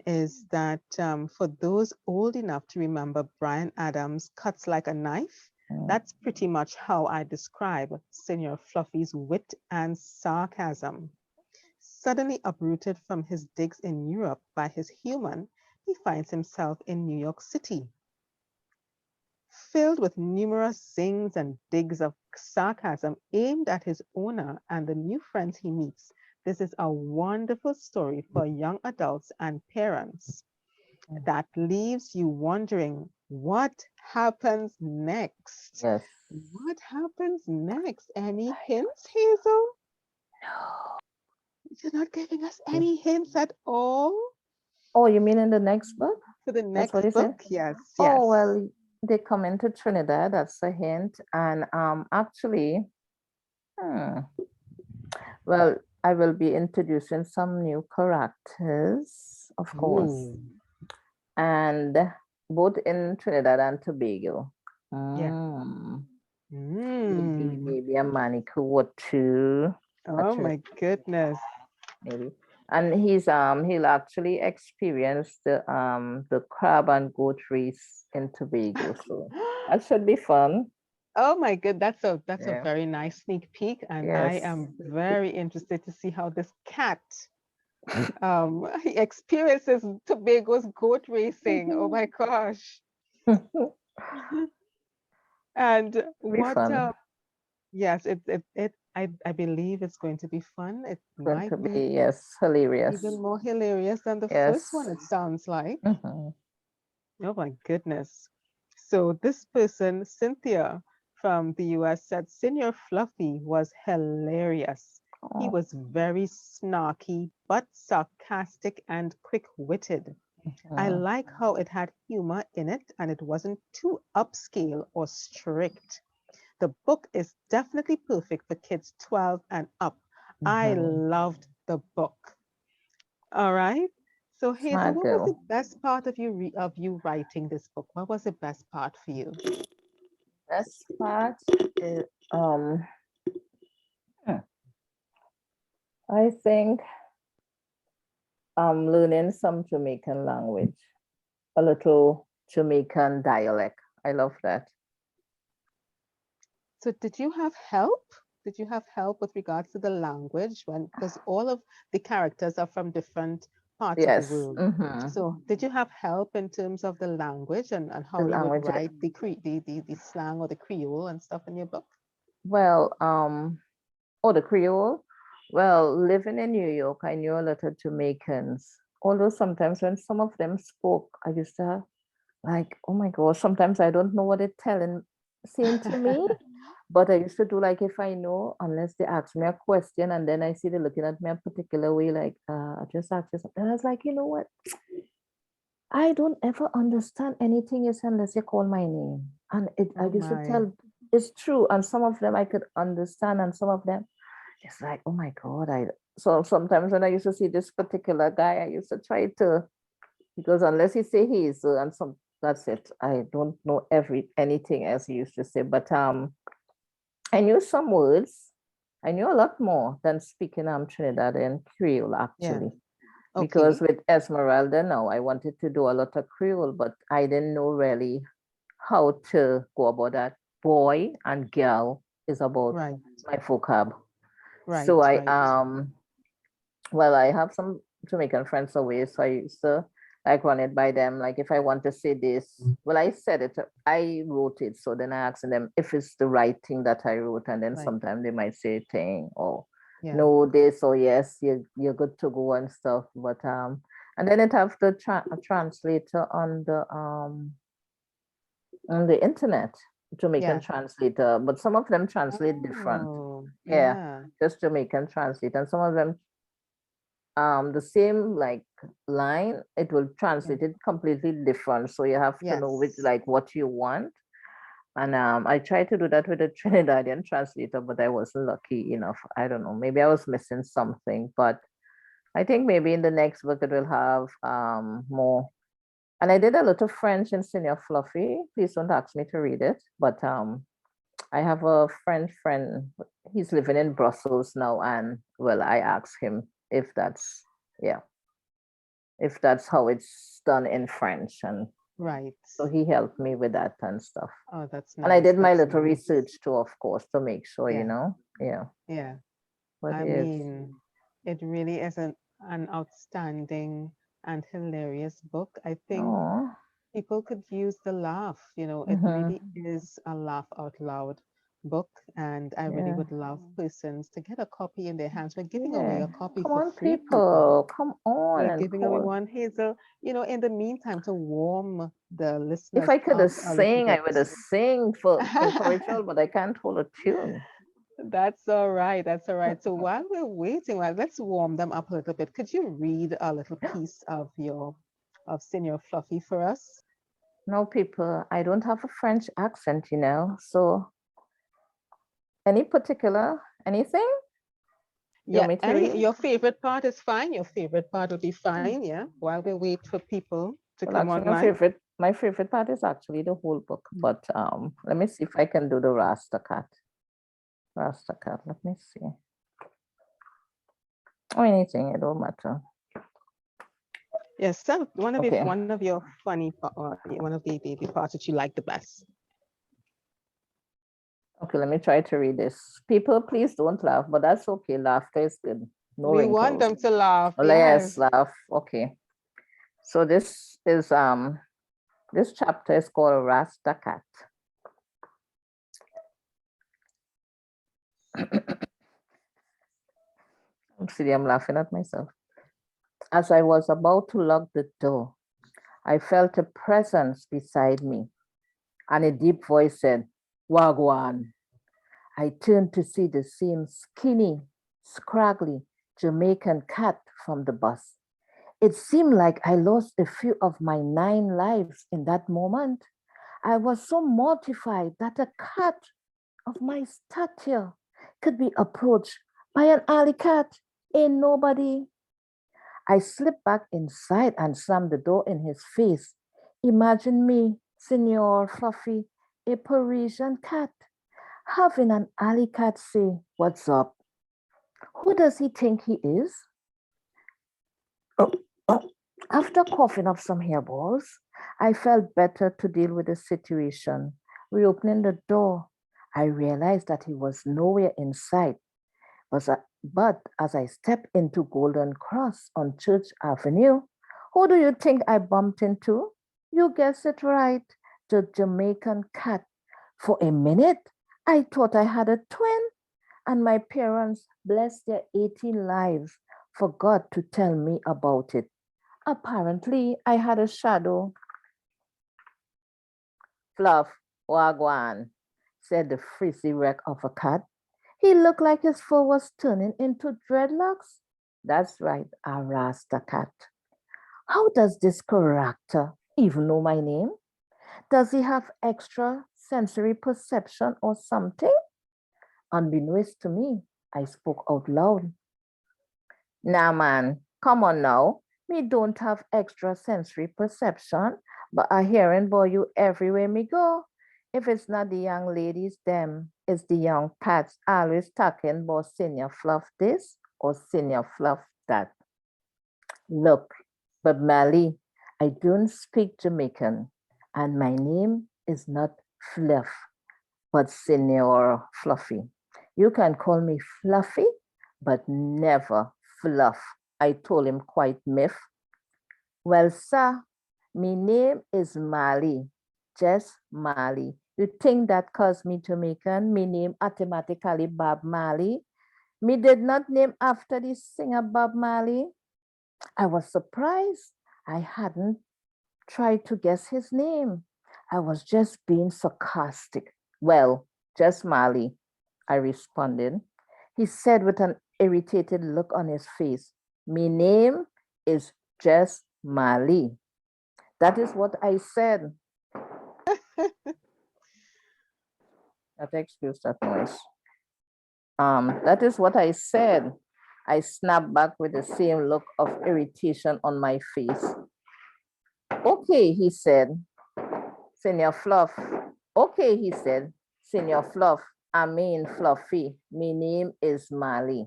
is that for those old enough to remember Bryan Adams' Cuts Like a Knife, that's pretty much how I describe Senior Fluffy's wit and sarcasm. Suddenly uprooted from his digs in Europe by his human, he finds himself in New York City. filled with numerous zings and digs of sarcasm aimed at his owner and the new friends he meets. This is a wonderful story for young adults and parents that leaves you wondering what happens next. Yes. What happens next? Any hints, Hazel? No. You're not giving us any hints at all Oh, you mean in the next book? for the That's what next you said? book? Yes, Oh, yes. well, they come into Trinidad. That's a hint. And actually, well, I will be introducing some new characters, of course, Ooh, and both in Trinidad and Tobago. yeah. Maybe a Manikou or two. Oh my goodness. Maybe. And he'll actually experience the crab and goat race in Tobago. So that should be fun. Oh my good, that's a Yeah. very nice sneak peek, and I Yes. am very interested to see how this cat he experiences Tobago's goat racing. Oh my gosh. And Be what fun. yes, I believe it's going to be fun. It Going might to be be, yes, hilarious. even more hilarious than the first Yes. one, it sounds like. Mhm. Oh my goodness. So this person, Cynthia from the US, said Senior Fluffy was hilarious. He Oh, was very snarky, but sarcastic and quick-witted. I mhm. like how it had humor in it and it wasn't too upscale or strict. The book is definitely perfect for kids 12 and up. I Mhm. loved the book. All right. So Hazel, Smart what was the girl. best part of you writing this book? What was the best part for you? Best part is hmm, I think learning some Jamaican language, a little Jamaican dialect. I love that. So did you have help? Did you have help with regards to the language when because all of the characters are from different parts of the Yes. world. Mhm. So did you have help in terms of the language and The how you would language. write the slang or the Creole and stuff in your book? Well, oh, the Creole. Well, living in New York, I knew a lot of Jamaicans. Although sometimes when some of them spoke, I used to like, oh my God, sometimes I don't know what they're saying to me. But I used to do like if I know, unless they ask me a question and then I see they're looking at me a particular way, like I just asked you something. And I was like, you know what? I don't ever understand anything you say unless you call my name. And I Oh used to my. tell it's true. And some of them I could understand, and some of them it's like, oh my God. So sometimes when I used to see this particular guy, I used to try to because unless he say he is and some that's it. I don't know anything else he used to say. But I knew some words. I knew a lot more than speaking Trinidad and Creole Yeah. actually. Because Okay. with Esmeralda now, I wanted to do a lot of Creole, but I didn't know really how to go about that. Boy and girl is about Right. my vocab. Right. So I Right. well, I have some Jamaican friends away, so I used to like run it by them. Like if I want to say this, well, I said it, I wrote it. So then I asked them if it's the right thing that I wrote, and then Right. sometimes they might say thing or Yeah. no this or yes, you're good to go and stuff. But and then it have the translator on the internet, Jamaican Yeah. translator, but some of them translate different. Oh, Yeah, yeah. just Jamaican translate, and some of them the same like line, it will Yeah. translate it completely different. So you have to know which Yes. like what you want. And I tried to do that with a Trinidadian translator, but I wasn't lucky enough. I don't know. Maybe I was missing something, but I think maybe in the next book it will have more. And I did a lot of French in Senior Fluffy. Please don't ask me to read it, but I have a friend. He's living in Brussels now, and well, I asked him if that's yeah, if that's how it's done in French, and Right. so he helped me with that and stuff. Oh, that's And I nice. did my That's little nice. research too, of course, to make sure, Yeah. yeah. Yeah. But I it's mean, it really is an outstanding and hilarious book. I think oh people could use the laugh. It really is a laugh out loud book, and I really Yeah. would love persons to get a copy in their hands. We're giving away Yeah. a copy Come for on, free, people. people. Come on We're and giving away call. one, Hazel. In the meantime, to warm the If listeners I could have up a little sing, I bit. would have sing for encourage all, but I can't hold a tune. That's all right. That's all right. So while we're waiting, let's warm them up a little bit. Could you read a little piece of Senior Fluffy for us? No, people, I don't have a French accent, So any particular, anything? You Yeah, want me to any read? your favorite part is fine. Your favorite part will be fine. Yeah. While we wait for people to Well, come actually, online. my favorite part is actually the whole book, but let me see if I can do the Rasta cat. Rasta cat, let me see. Or anything, it don't matter. Yes, so Okay. one of your funny one of the parts that you like the best. Okay, let me try to read this. People, please don't laugh, but that's okay. Laughter is good. No We want wrinkles. them to laugh. Oh, Yes. yes, laugh. Okay. So this chapter is called Rasta Cat. I'm laughing at myself. As I was about to lock the door, I felt a presence beside me, and a deep voice said, Wagwan. I turned to see the same skinny, scraggly Jamaican cat from the bus. It seemed like I lost a few of my 9 lives in that moment. I was so mortified that a cat of my stature could be approached by an alley cat. Ain't nobody. I slipped back inside and slammed the door in his face. Imagine me, Senor Fluffy, a Parisian cat, having an alley cat say, What's up? Who does he think he is? After coughing up some hairballs, I felt better to deal with the situation. Reopening the door, I realized that he was nowhere in sight. But as I stepped into Golden Cross on Church Avenue, who do you think I bumped into? You guessed it right, the Jamaican cat. For a minute, I thought I had a twin, and my parents, bless their 18 lives, forgot to tell me about it. Apparently, I had a shadow. Fluff, wagwan, said the frizzy wreck of a cat. He looked like his fur was turning into dreadlocks. That's right, a Rasta cat. How does this character even know my name? Does he have extra sensory perception or something? Unbeknownst to me, I spoke out loud. Nah, man, come on now. Me don't have extra sensory perception, but I hearing about you everywhere me go. If it's not the young ladies, them, it's the young cats always talking about senior fluff this or senior fluff that. Look, but Mally, I don't speak Jamaican, and my name is not Fluff, but Senior Fluffy. You can call me Fluffy, but never Fluff. I told him quite miff. Well, sir, my name is Mali, just Mali. You think that cause me Jamaican, me name automatically Bob Marley? Me did not name after the singer Bob Marley. I was surprised. I hadn't tried to guess his name. I was just being sarcastic. Well, just Marley, I responded. He said with an irritated look on his face, my name is just Marley. That is what I said. Excuse that noise. That is what I said. I snapped back with the same look of irritation on my face. Okay, he said, Senior Fluff. Okay, he said, Senior Fluff. I mean Fluffy. My name is Marley.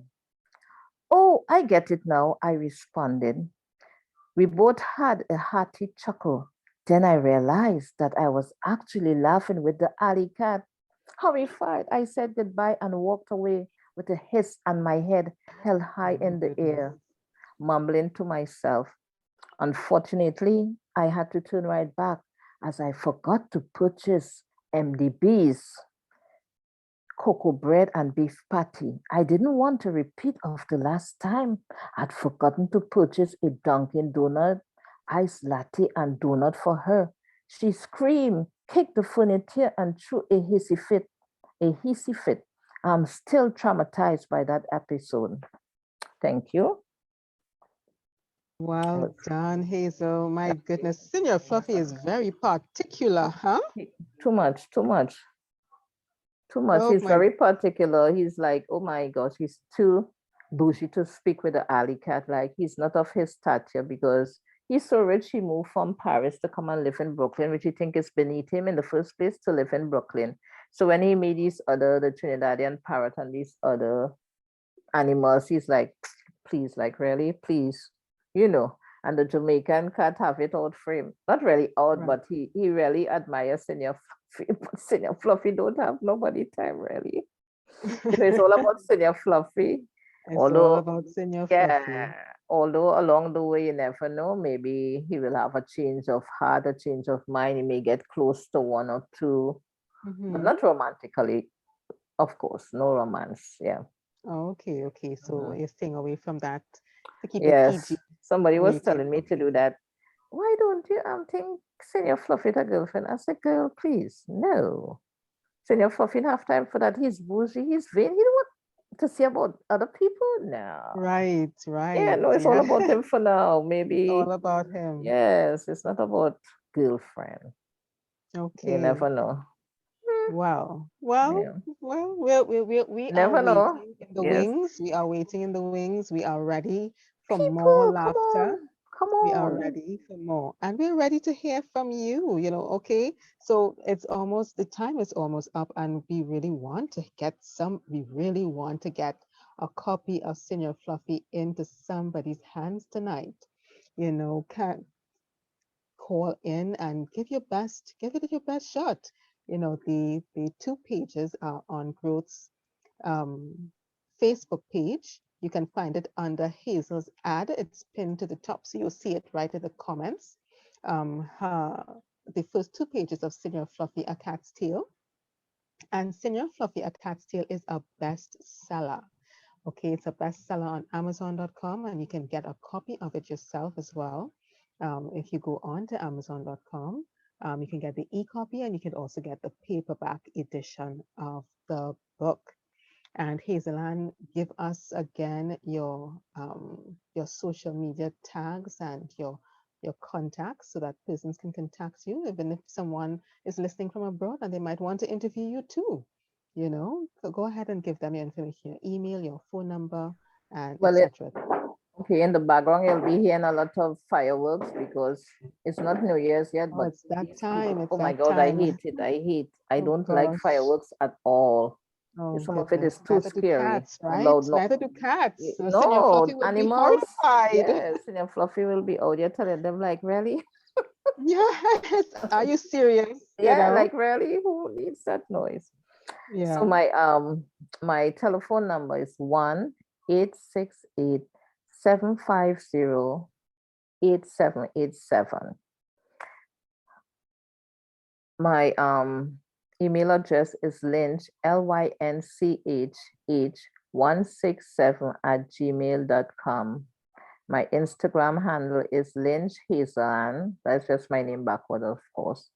Oh, I get it now, I responded. We both had a hearty chuckle. Then I realized that I was actually laughing with the alley cat. Horrified, I said goodbye and walked away with a hiss and my head held high in the air, mumbling to myself. Unfortunately, I had to turn right back as I forgot to purchase MDB's cocoa bread and beef patty. I didn't want to repeat of the last time. I'd forgotten to purchase a Dunkin' Donut iced latte and donut for her. She screamed, kicked the furniture, and threw a hissy fit. I'm still traumatized by that episode. Thank you. Well done, Hazel. My goodness, Senior Fluffy is very particular, huh? Too much. Oh He's my- very particular. He's like, oh my gosh, he's too bougie to speak with the alley cat. Like, he's not of his stature because he's so rich. He moved from Paris to come and live in Brooklyn, which he think is beneath him in the first place to live in Brooklyn. So when he made the Trinidadian parrot and these other animals, he's like, please, like, really, please, you know. And the Jamaican cat have it out for him. Not really out, Right. but he really admires Senior Fluffy. But Senior Fluffy don't have nobody time, really. It's all about Senior Fluffy. It's all about Senior Fluffy. Yeah, although along the way, you never know, maybe he will have a change of heart, a change of mind. He may get close to one or two, but Mhm. not romantically, of course, no romance. Yeah. Okay, so Mhm. you're staying away from that to keep Yes, it PG. somebody was rated. telling me to do that. Why don't you think Senior Fluffy a girlfriend? I said, girl, please, no. Senior Fluffy don't have time for that. He's bougie, he's vain. He don't want to see about other people. No. Right. Yeah, no, it's all about him for now. Maybe. All about him. Yes, it's not about girlfriend. Okay. You never know. Wow. Yeah. Well, we Never are know. waiting in the Yes. wings. We are waiting in the wings. We are ready for more People, come laughter. on. Come We are on. ready for more. And we're ready to hear from you, okay? So the time is almost up, and we really want to get a copy of Senior Fluffy into somebody's hands tonight. Can call in and give it your best shot. The 2 pages are on Growth's Facebook page. You can find it under Hazel's ad. It's pinned to the top, so you'll see it right in the comments. The first 2 pages of Senior Fluffy, A Cat's Tale. And Senior Fluffy, A Cat's Tale is a bestseller. Okay, it's a bestseller on Amazon.com, and you can get a copy of it yourself as well. If you go on to Amazon.com, you can get the e-copy, and you can also get the paperback edition of the book. And Hazel-Ann, give us again your social media tags and your contacts so that persons can contact you, even if someone is listening from abroad and they might want to interview you too. So go ahead and give them your information, your email, your phone number, and Well, etc. Okay, in the background, you'll be hearing a lot of fireworks because it's not New Year's yet, Oh, but it's that these time. people- It's oh my that God, I time. hate it. I Oh, don't like gosh. fireworks at all. Oh, Some of it is goodness. too Neither do scary. cats, Too right? loud. Neither do cats. So Senior No, Fluffy would be animals. horrified. Yes, and Fluffy will be out there telling them like, really? Yes. Are you serious? Yeah, like really? Who needs that noise? Yeah. So my telephone number is 1-868-750-8787. My email address is lynch, lynchh167 @gmail.com. My Instagram handle is Lynch Hazel-Ann. That's just my name backward, of course.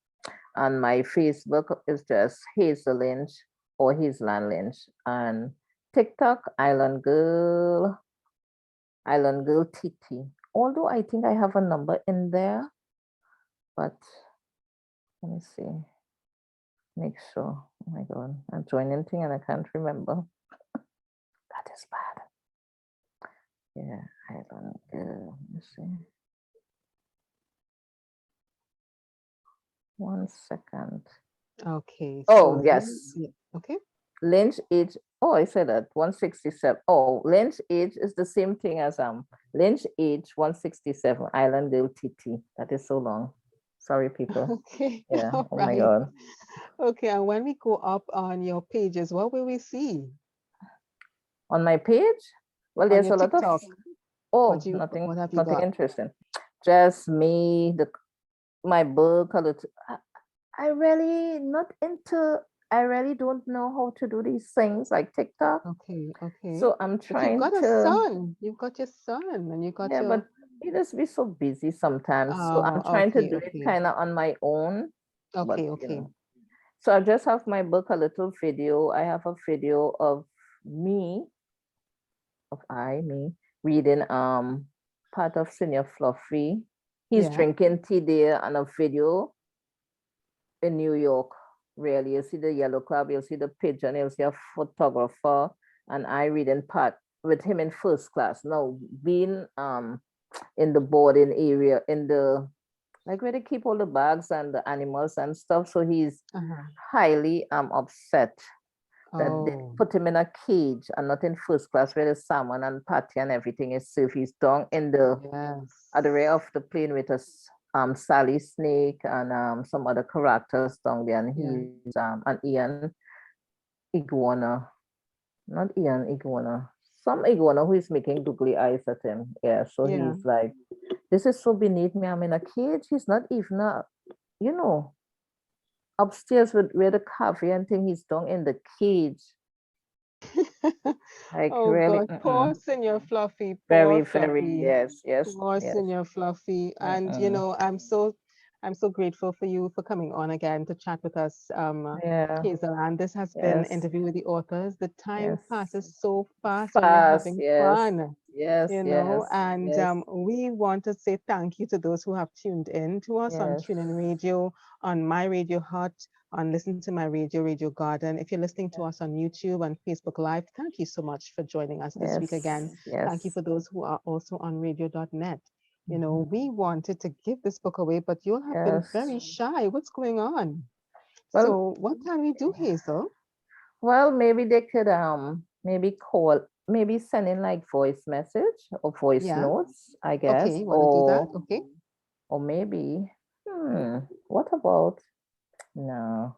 And my Facebook is just Hazel Lynch or Hazel-Ann Lynch. And TikTok, Island Girl TT. Although I think I have a number in there, but let me see. Make sure. Oh my God, I'm joining thing and I can't remember. That is bad. Yeah, Island Girl. Let me see. 1 second. Okay. Oh, so yes. Okay. Lynch age. Oh, I said that 167. Oh, Lynch age is the same thing as Lynch age 167. Island Girl TT. That is so long. Sorry, people. Okay. Yeah. All Oh my right. God. Okay. And when we go up on your pages, what will we see? On my page? Well, On there's your a lot of. TikTok. Oh, What have you nothing got? interesting. Just me, my book a little. I really not into. I really don't know how to do these things like TikTok. Okay, okay. So I'm But you've trying got a to. son. You've got your son, and you got Yeah, your. but he just be so busy sometimes. So I'm trying to Okay, do it okay, kind of on my own. But okay, okay. So I just have my book, a little video. I have a video of me, me reading part of Senior Fluffy. He's Yeah. drinking tea there, and a video in New York. Really, you see the yellow club, you'll see the pigeon, you'll see a photographer, and I reading part with him in first class. Now being in the boarding area, in the like where they keep all the bags and the animals and stuff. So he's highly upset that they Oh, put him in a cage and not in first class where the salmon and patty and everything is served. He's down in the yes. at the rear of the plane with a Sally Snake and some other characters down there, and Yeah. he's an Ian Iguana, not Ian Iguana, some iguana who is making googly eyes at him. Yeah, so Yeah. he's like, this is so beneath me. I'm in a cage. He's not even upstairs with where the cafe and thing. He's down in the cage. Like Oh really, God, poor Senior Fluffy, very, poor very, Fluffy, yes, poor yes. Senior Fluffy. And you know, I'm so grateful for you for coming on again to chat with us, Yeah, Hazel-Ann. This has been yes, Interview with the Authors. The time yes. passes so fast when we're Fast, having yes, fun, yes, you know, yes, and yes, we want to say thank you to those who have tuned in to us on yes, TuneIn Radio, on My Radio Hut, on Listen to My Radio, Radio Garden. If you're listening to us on YouTube and Facebook Live, thank you so much for joining us this week again. Thank you yes. for those who are also on radio.net. You know, we wanted to give this book away, but you have been Yes. very shy. What's going on? Well, So what can we do, Hazel? well, maybe they could maybe send in like voice message or voice Yeah. notes, I guess, Okay, you want to do that? Okay. or maybe, what about no?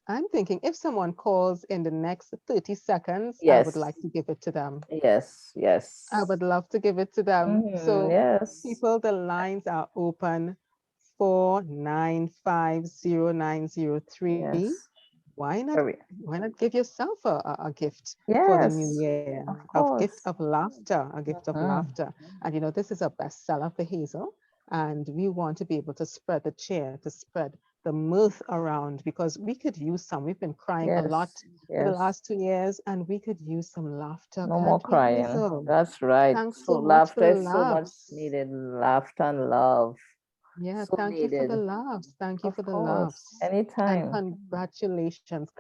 I'm thinking if someone calls in the next 30 seconds, I would Yes, like to give it to them. yes, yes. I would love to give it to them. So Yes, people, the lines are open 4950903. yes. Why not? Very, Why not give yourself a gift for the new yes, year? of A gift course. of laughter, a gift of laughter. And you know, this is a bestseller for Hazel. And we want to be able to spread the cheer, to spread the mirth around because we could use some. We've been crying a lot for the Yes. last 2 years and we could use some laughter, No more can't we, crying. Hazel? That's right. Thanks So so much for laughter the is so much laughs. needed. Laughter and love. Yeah, So thank you for the needed. laughs. Thank you Of for the course. laughs. And Anytime. congratulations,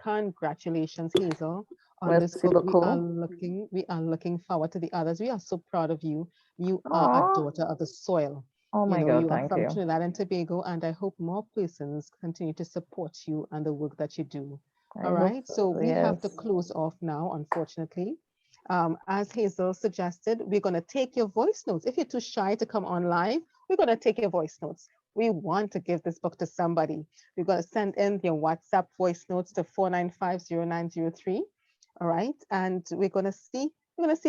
Hazel, on this Merci book. beaucoup. We are looking forward to the others. We are so proud of you. You are a Oh, daughter of the soil. oh You my know, God, you are thank from you. Trinidad and Tobago, and I hope more persons continue to support you and the work that you do. I All hope right, so, so we have to yes. close off now, unfortunately. As Hazel suggested, we're going to take your voice notes. If you're too shy to come on live, we're going to take your voice notes. We want to give this book to somebody. We're going to send in your WhatsApp voice notes to 4950903. All right, and we're going to see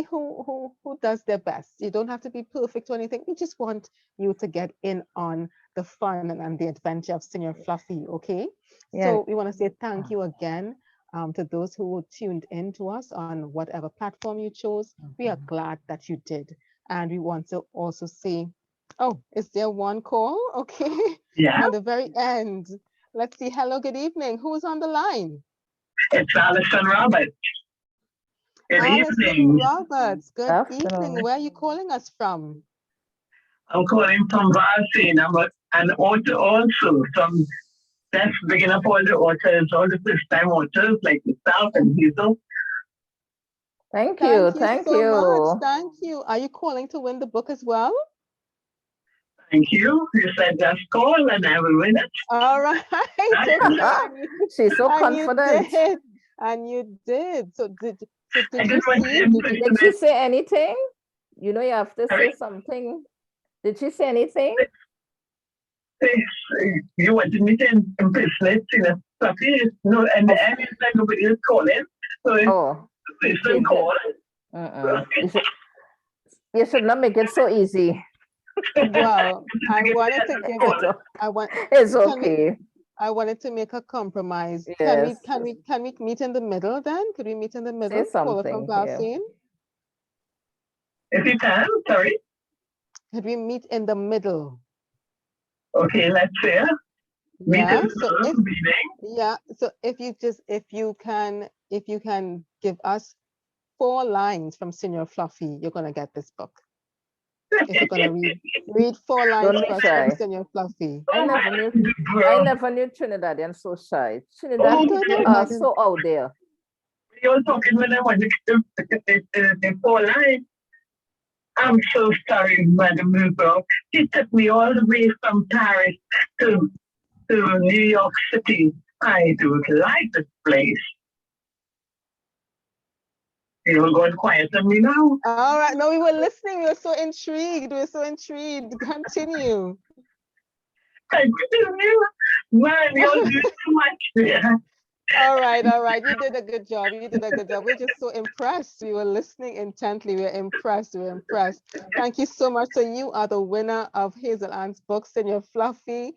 who does their best. You don't have to be perfect or anything. We just want you to get in on the fun and the adventure of Senior Fluffy. Okay, Yeah. so we want to say thank you again to those who tuned in to us on whatever platform you chose. We are glad that you did, and we want to also say, oh, is there one call? Okay. Yeah, On the very end. Let's see. Hello, good evening. Who's on the line? it's Alison Roberts. Good Alison evening. Roberts. Good Afternoon. evening. Where are you calling us from? I'm calling from Varsity, but an author also from that's big enough all the authors, all the first-time authors like yourself and Hazel. Thank you. Thank you Thank so much. you. Thank you. Are you calling to win the book as well? Thank you. You said just call and I will win it. All right. Okay. She's so And confident. you did. And you did. So did I you just want see? to Did she say anything? You know, you have to Sorry? say something. Did she say anything? You wanted me to impersonate Tina Fluffy? No, and the end is like nobody is calling. So it's a call. You should not make it so easy. Well, I wanted to give it. I want. It's Can we? okay. I wanted to make a compromise. Yes. Can we meet in the middle then? Could we meet in the Say middle? Caller from something. Yeah. Valsine? If you can, sorry. Could we meet in the middle? Okay, let's see. Yeah. So if Meeting. yeah, so if you can give us 4 lines from Senior Fluffy, you're gonna get this book. If you're gonna read 4 lines Don't be from shy. Senior Fluffy. I never knew Trinidadians so shy. Trinidad people are so out there. You're talking when I want to the 4 lines. I'm so sorry, Madam Hugo. She took me all the way from Paris to New York City. I don't like this place. You're going quiet on me now. All right. No, we were listening. We were so intrigued. Continue. Continue. Man, you're doing too much there. All right. You did a good job. We're just so impressed. We were listening intently. We're impressed. Thank you so much. So you are the winner of Hazel-Ann's book, Senior Fluffy,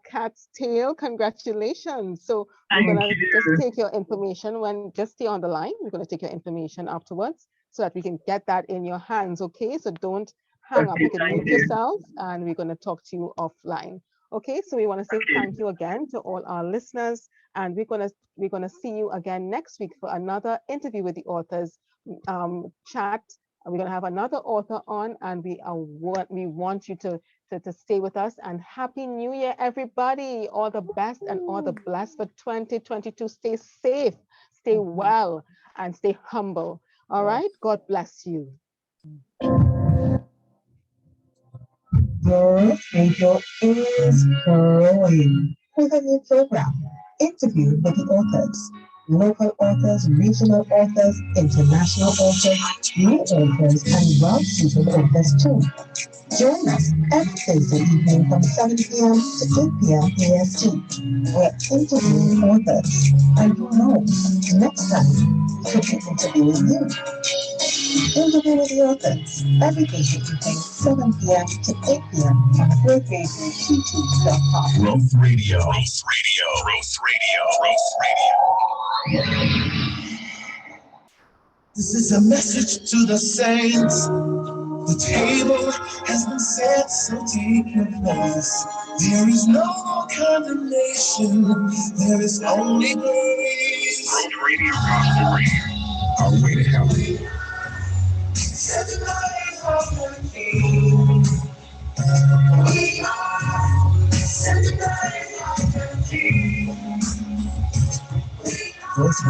Cat's Tail. Congratulations. So we're going to just take your information just stay on the line. We're going to take your information afterwards so that we can get that in your hands. Okay. So don't hang up. You can mute yourself and we're going to talk to you offline. Okay. So we want to say thank you again to all our listeners. And we're gonna see you again next week for another interview with the authors chat. We're gonna have another author on, and we want you to stay with us. And Happy New Year, everybody! All the best and all the blessed for 2022. Stay safe, stay well, and stay humble. All right. God bless you. Your radio is growing with a new program. Interview with the authors, local authors, regional authors, international authors, new authors, and well-seasoned authors too. Join us every Thursday evening from 7 p.m. to 8 p.m. AST. We're interviewing authors. And who knows, next time we could be interviewing you. Interview with the authors every Thursday evening, 7 p.m. to 8 p.m. on growthradio.com. Growth Radio. This is a message to the saints. The table has been set, so take your place. There is no more condemnation. There is only grace. Growth Radio. Our way to heaven. Set the light of the King. We are set the light of the King. Growth